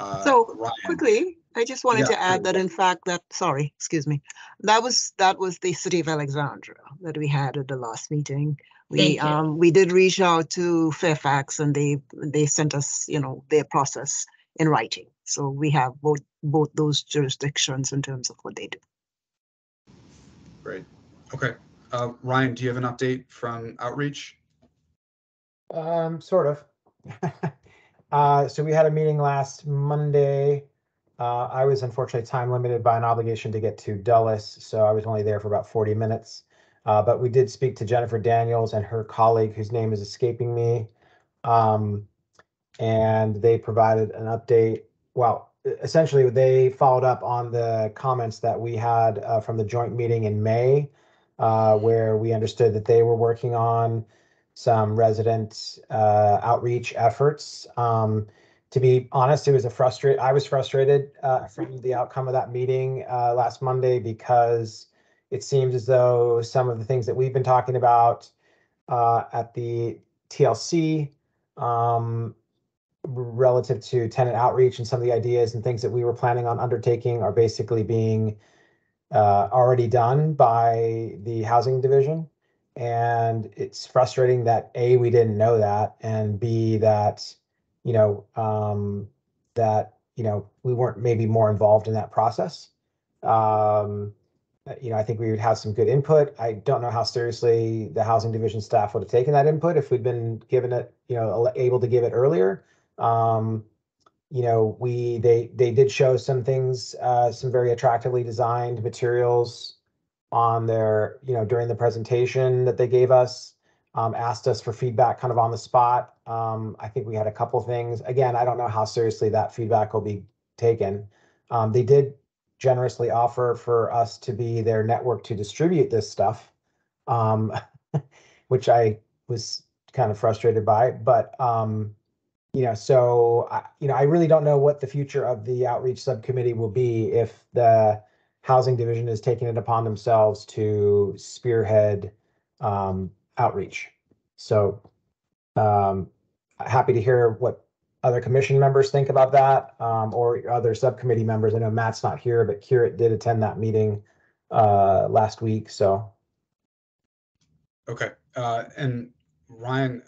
So Ryan. quickly, I just wanted to add that in fact that, sorry, excuse me, that was the city of Alexandria that we had at the last meeting. We did reach out to Fairfax, and they sent us, their process in writing. So we have both those jurisdictions in terms of what they do. Great. Okay. Ryan, do you have an update from outreach? Sort of. So we had a meeting last Monday. I was unfortunately time limited by an obligation to get to Dulles, so I was only there for about 40 minutes. But we did speak to Jennifer Daniels and her colleague, whose name is escaping me. And they provided an update. Well, essentially, they followed up on the comments that we had from the joint meeting in May, where we understood that they were working on some resident outreach efforts. To be honest, I was frustrated from the outcome of that meeting last Monday, because it seems as though some of the things that we've been talking about at the TLC relative to tenant outreach and some of the ideas and things that we were planning on undertaking are basically being already done by the housing division. And it's frustrating that A, we didn't know that, and B, that, we weren't maybe more involved in that process. I think we would have some good input. I don't know how seriously the housing division staff would have taken that input if we'd been given it, able to give it earlier. They did show some things, some very attractively designed materials on their, during the presentation that they gave us, asked us for feedback kind of on the spot. I think we had a couple things. Again, I don't know how seriously that feedback will be taken. They did generously offer for us to be their network to distribute this stuff, which I was kind of frustrated by, but I really don't know what the future of the outreach subcommittee will be if the housing division is taking it upon themselves to spearhead outreach. So happy to hear what other commission members think about that, or other subcommittee members. I know Matt's not here, but Kirit did attend that meeting last week. So. Okay. And Ryan,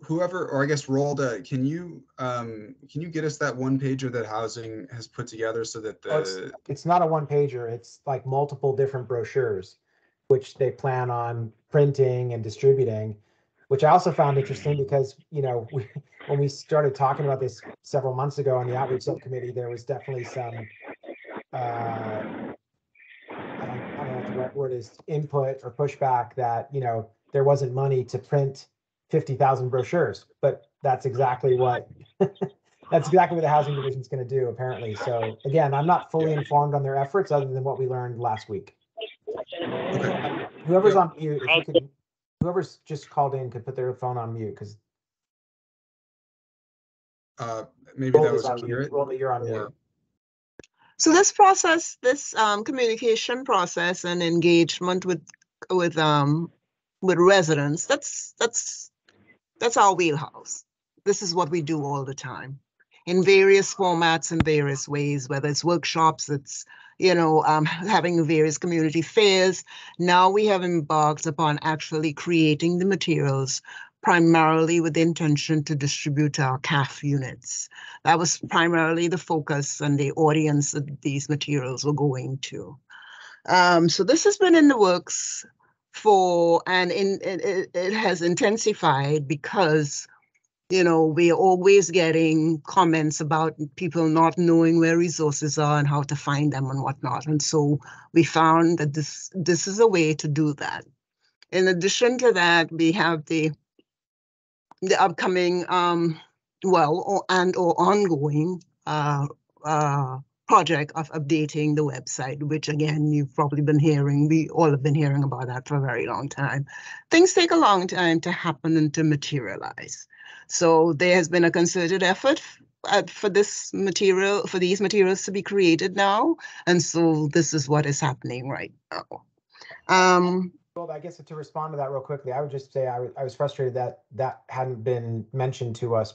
whoever, or I guess Rolda, can you get us that one pager that housing has put together so that it's not a one pager. It's like multiple different brochures. which they plan on printing and distributing, which I also found interesting because, you know, when we started talking about this several months ago on the outreach subcommittee, there was definitely some, I don't know what the right word is, input or pushback that, you know, there wasn't money to print 50,000 brochures, but that's exactly what that's exactly what the housing division is going to do, apparently. So again, I'm not fully informed on their efforts other than what we learned last week. Okay. Whoever's on mute, if you could, whoever's just called in could put their phone on mute, because Maybe that was Kirit. Roll, you're on mute. Or So this process, this communication process and engagement with residents, that's our wheelhouse. This is what we do all the time in various formats and various ways, whether it's workshops, it's, you know, having various community fairs. Now we have embarked upon actually creating the materials primarily with the intention to distribute our CAF units. That was primarily the focus and the audience that these materials were going to. So this has been in the works and it has intensified because, you know, we are always getting comments about people not knowing where resources are and how to find them and whatnot. And so we found that this is a way to do that. In addition to that, we have the upcoming, or ongoing project of updating the website, which again, you've probably been hearing, we all have been hearing about that for a very long time. Things take a long time to happen and to materialize. So there has been a concerted effort for these materials to be created now. And so this is what is happening right now. Well, I guess to respond to that real quickly, I would just say I was frustrated that hadn't been mentioned to us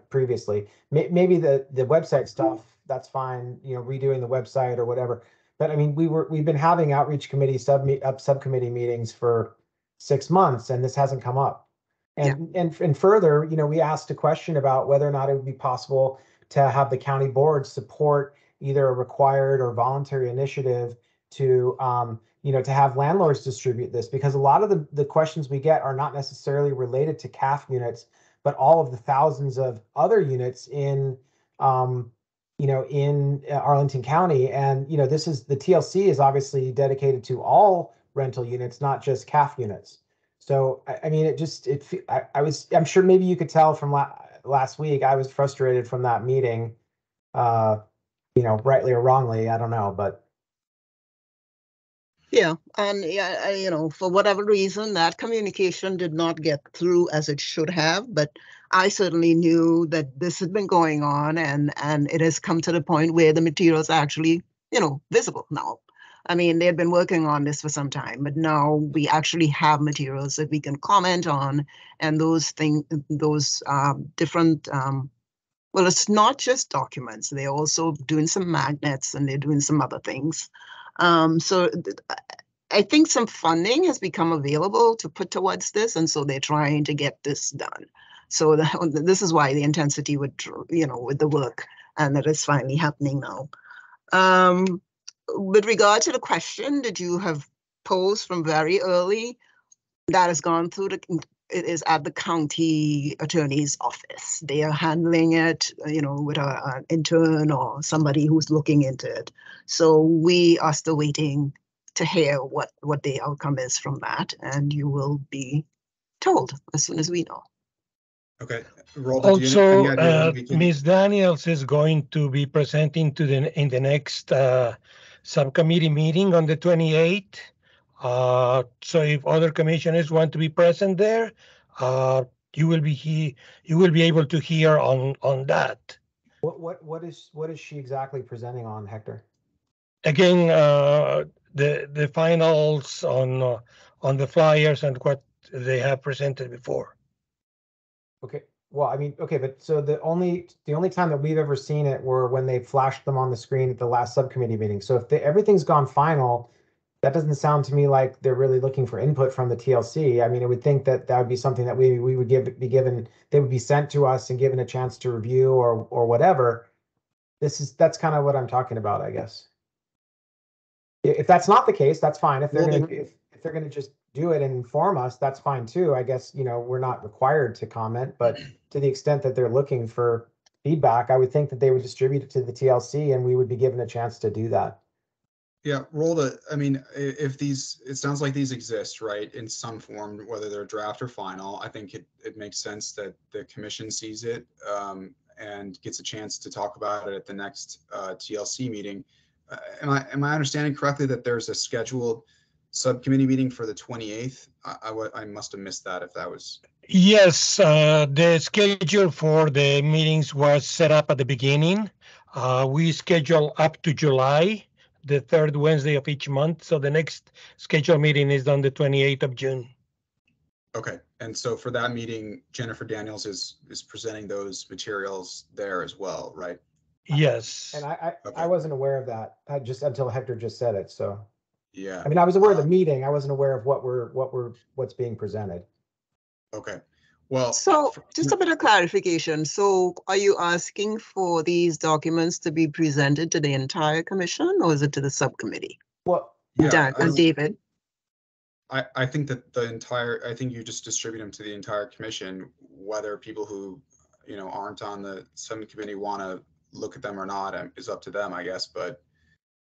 previously. Maybe the website stuff, that's fine, you know, redoing the website or whatever. But I mean, we've been having outreach committee subcommittee meetings for 6 months, and this hasn't come up. And further, you know, we asked a question about whether or not it would be possible to have the county board support either a required or voluntary initiative to you know, to have landlords distribute this, because a lot of the questions we get are not necessarily related to CAF units, but all of the thousands of other units in, you know, in Arlington County. And, you know, the TLC is obviously dedicated to all rental units, not just CAF units. So, I mean, I'm sure maybe you could tell from last week, I was frustrated from that meeting, you know, rightly or wrongly, I don't know, but. Yeah, and you know, for whatever reason, that communication did not get through as it should have, but I certainly knew that this had been going on, and it has come to the point where the materials are actually, you know, visible now. I mean, they had been working on this for some time, but now we actually have materials that we can comment on, and those different, well, it's not just documents, they're also doing some magnets and they're doing some other things. So I think some funding has become available to put towards this, and so they're trying to get this done. So this is why the intensity with, you know, with the work, and that is finally happening now. With regard to the question that you have posed from very early, that has gone through it is at the county attorney's office. They are handling it, you know, with an intern or somebody who's looking into it. So we are still waiting to hear what the outcome is from that, and you will be told as soon as we know. Okay. Also, Ms. Daniels is going to be presenting in the next subcommittee meeting on the 28th. So if other commissioners want to be present there, you will be able to hear on that. What is she exactly presenting on, Hector? Again, the finals on the flyers and what they have presented before. Okay. Well, I mean, okay, but so the only time that we've ever seen it were when they flashed them on the screen at the last subcommittee meeting. So if everything's gone final, that doesn't sound to me like they're really looking for input from the TLC. I mean, I would think that would be something that we would be given. They would be sent to us and given a chance to review or whatever. That's kind of what I'm talking about, I guess. If that's not the case, that's fine. If they're going to just do it and inform us, that's fine too. I guess, you know, we're not required to comment, but to the extent that they're looking for feedback, I would think that they would distribute it to the TLC and we would be given a chance to do that. Yeah, I mean, if these, it sounds like these exist, right, in some form, whether they're draft or final. I think it makes sense that the commission sees it and gets a chance to talk about it at the next TLC meeting. Am I understanding correctly that there's a scheduled subcommittee meeting for the 28th? I must have missed that if that was. Yes, the schedule for the meetings was set up at the beginning. We schedule up to July, the third Wednesday of each month. So the next scheduled meeting is on the 28th of June. Okay, and so for that meeting, Jennifer Daniels is presenting those materials there as well, right? Yes. And I Okay. wasn't aware of that. I just until Hector just said it. So Yeah. I mean, I was aware of the meeting. I wasn't aware of what's being presented. Okay. Well, so just a bit of clarification. So are you asking for these documents to be presented to the entire commission, or is it to the subcommittee? Well, yeah, Dan and David. I think that I think you just distribute them to the entire commission, whether people who, you know, aren't on the subcommittee want to look at them or not is up to them, I guess. But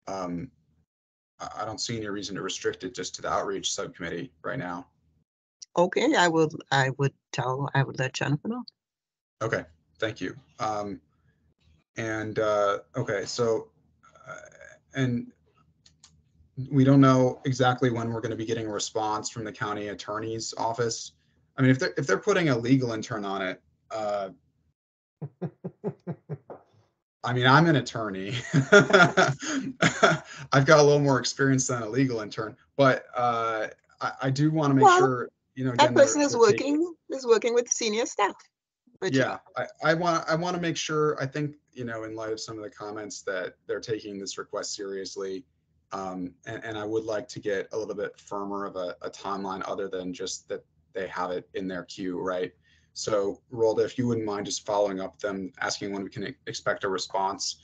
I don't see any reason to restrict it just to the outreach subcommittee right now. Okay, I would let Jennifer know. Okay, thank you. Okay, so and we don't know exactly when we're going to be getting a response from the county attorney's office. I mean, if they're putting a legal intern on it, I mean, I'm an attorney. I've got a little more experience than a legal intern, but I do want to make sure, you know, that person is working with senior staff. Yeah, I want to make sure. I think, you know, in light of some of the comments, that they're taking this request seriously, and I would like to get a little bit firmer of a timeline other than just that they have it in their queue, right? So, Rolda, if you wouldn't mind just following up with them, asking when we can expect a response,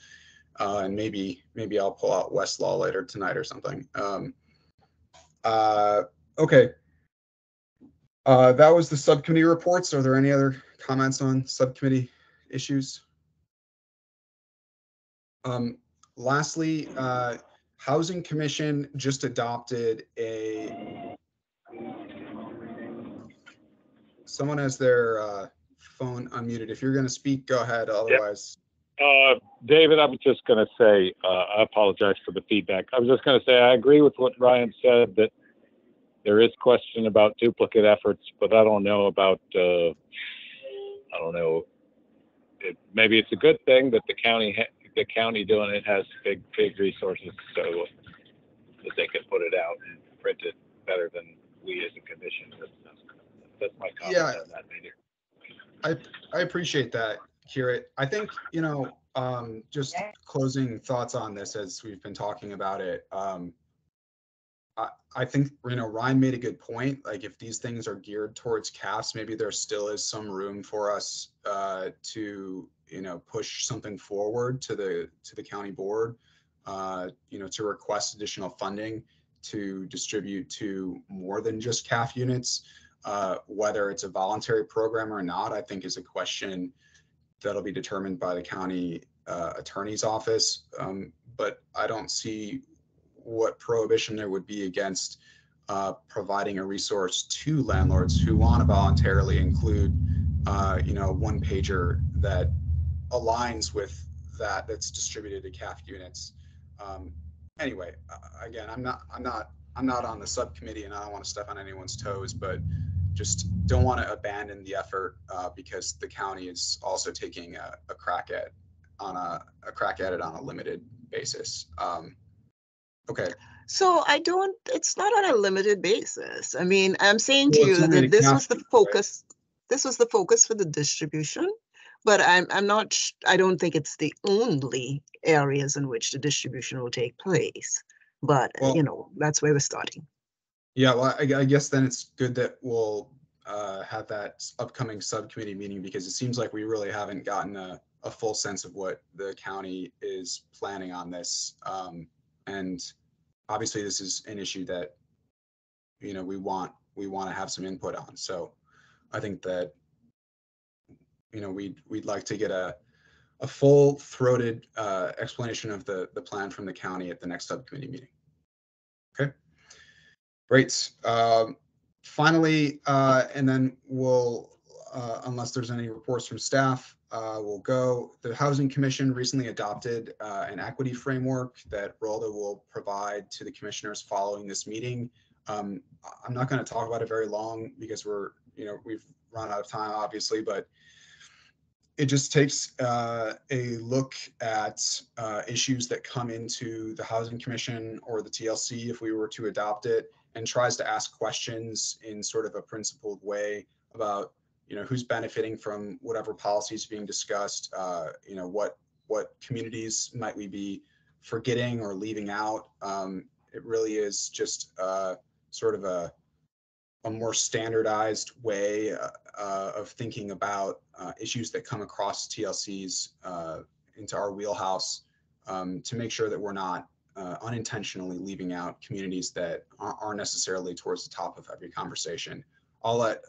and maybe I'll pull out Westlaw later tonight or something. Okay. That was the subcommittee reports. Are there any other comments on subcommittee issues? Lastly, Housing Commission just adopted someone has their phone unmuted. If you're going to speak, go ahead. Otherwise. David, I was just going to say, I apologize for the feedback. I was just going to say, I agree with what Ryan said, that there is question about duplicate efforts, but I don't know about, I don't know, maybe it's a good thing that the county doing it has big resources, so that they can put it out and print it better than we as a commission. That's my comment on that later. I appreciate that, Kirit. I think, you know, just closing thoughts on this as we've been talking about it. I think, you know, Ryan made a good point. Like, if these things are geared towards CAFs, maybe there still is some room for us to, you know, push something forward to the county board, you know, to request additional funding to distribute to more than just CAF units. Whether it's a voluntary program or not, I think is a question that'll be determined by the county attorney's office. But I don't see what prohibition there would be against providing a resource to landlords who want to voluntarily include, you know, one pager that aligns with that's distributed to CAF units. Anyway, again, I'm not on the subcommittee, and I don't want to step on anyone's toes, but just don't want to abandon the effort because the county is also taking a crack at it on a limited basis. Okay. So it's not on a limited basis. I mean, I'm saying to you that this was the focus. Right? This was the focus for the distribution, but I don't think it's the only areas in which the distribution will take place. But, well, you know, that's where we're starting. Yeah, well, I guess then it's good that we'll have that upcoming subcommittee meeting, because it seems like we really haven't gotten a full sense of what the county is planning on this. And obviously this is an issue that we want to have some input on. So I think that we'd like to get a full-throated explanation of the plan from the county at the next subcommittee meeting. Okay, great. Finally, and then we'll, unless there's any reports from staff, we'll go. The Housing Commission recently adopted an equity framework that Rolda will provide to the commissioners following this meeting. I'm not going to talk about it very long because we've run out of time, obviously, but it just takes a look at issues that come into the Housing Commission or the TLC if we were to adopt it, and tries to ask questions in sort of a principled way about who's benefiting from whatever policies being discussed, what communities might we be forgetting or leaving out. It really is just sort of a more standardized way of thinking about issues that come across TLCs into our wheelhouse, to make sure that we're not unintentionally leaving out communities that aren't necessarily towards the top of every conversation. I'll let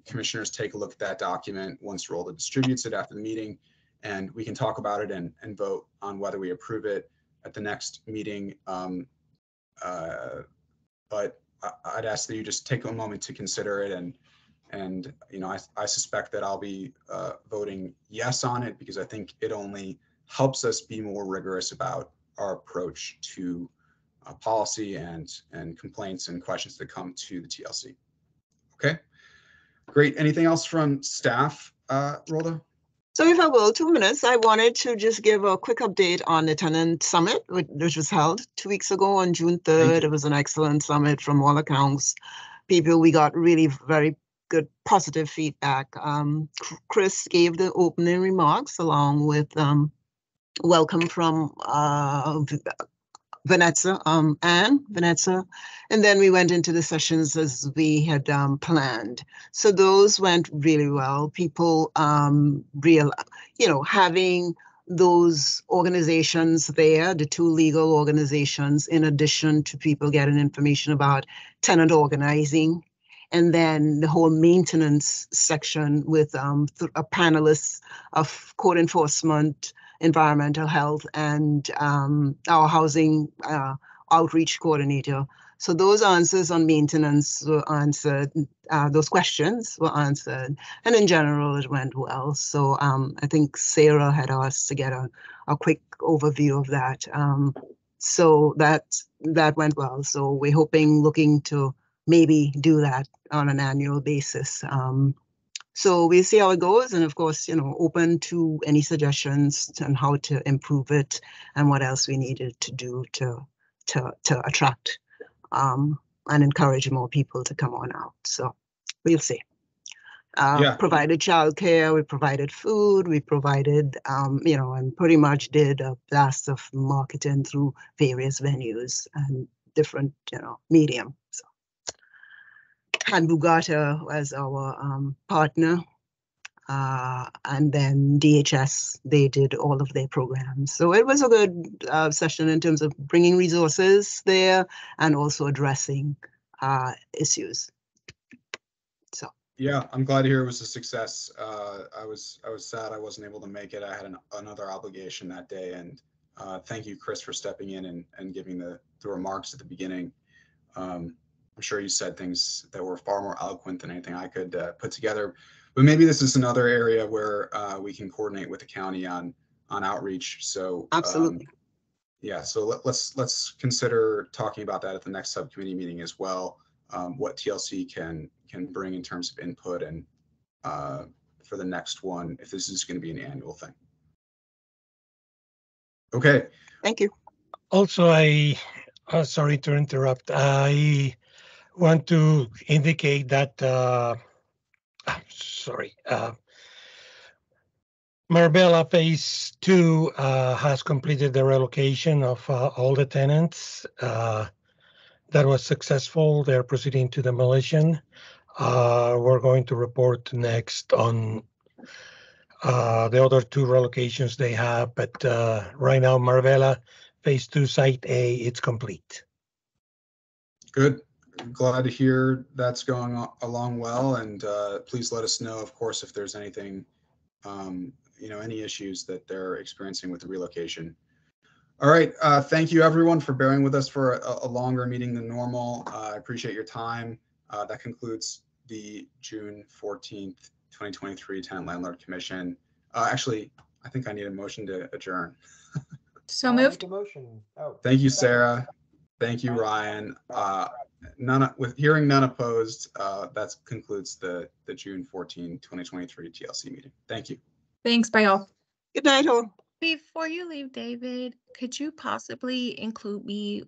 commissioners take a look at that document once Rolda distributes it after the meeting, and we can talk about it and vote on whether we approve it at the next meeting. But I'd ask that you just take a moment to consider it, and I suspect that I'll be voting yes on it, because I think it only helps us be more rigorous about our approach to policy and complaints and questions that come to the TLC. Okay, great. Anything else from staff, Rolda? So if I will, 2 minutes, I wanted to just give a quick update on the Tenant Summit, which was held 2 weeks ago on June 3rd. It was an excellent summit from all accounts. We got really very good positive feedback. Chris gave the opening remarks along with welcome from Vanessa, and then we went into the sessions as we had planned. So those went really well. People having those organizations there, the 2 legal organizations, in addition to people getting information about tenant organizing, and then the whole maintenance section with a panelist of code enforcement, environmental health, and our housing outreach coordinator. So those answers on maintenance were answered, those questions were answered, and in general it went well. So I think Sarah had asked to get a quick overview of that. So that went well. So we're looking to maybe do that on an annual basis. So we'll see how it goes, and of course, open to any suggestions on how to improve it and what else we needed to do to attract and encourage more people to come on out. So we'll see. Provided childcare, we provided food, we provided, and pretty much did a blast of marketing through various venues and different, medium. So. And Bugata was our partner, and then DHS, they did all of their programs. So it was a good session in terms of bringing resources there and also addressing issues. So yeah, I'm glad to hear it was a success. I was sad I wasn't able to make it. I had another obligation that day, and thank you, Chris, for stepping in and giving the remarks at the beginning. I'm sure you said things that were far more eloquent than anything I could put together. But maybe this is another area where we can coordinate with the county on outreach. So absolutely, yeah. So let's consider talking about that at the next subcommittee meeting as well. What TLC can bring in terms of input, and for the next one, if this is going to be an annual thing. Okay. Thank you. Also, sorry to interrupt. I want to indicate that, Marbella Phase 2 has completed the relocation of all the tenants. That was successful. They're proceeding to demolition. We're going to report next on the other 2 relocations they have, but right now, Marbella Phase 2 Site A, it's complete. Good. glad to hear that's going along well. And please let us know, of course, if there's anything, any issues that they're experiencing with the relocation. All right. Thank you, everyone, for bearing with us for a longer meeting than normal. I appreciate your time. That concludes the June 14th, 2023 Tenant Landlord Commission. Actually, I think I need a motion to adjourn. So moved. Motion. Oh, thank you, Sarah. Thank you, Ryan. With hearing none opposed, that concludes the June 14, 2023 TLC meeting. Thank you. Thanks. Bye, all. Good night, all. Before you leave, David, could you possibly include me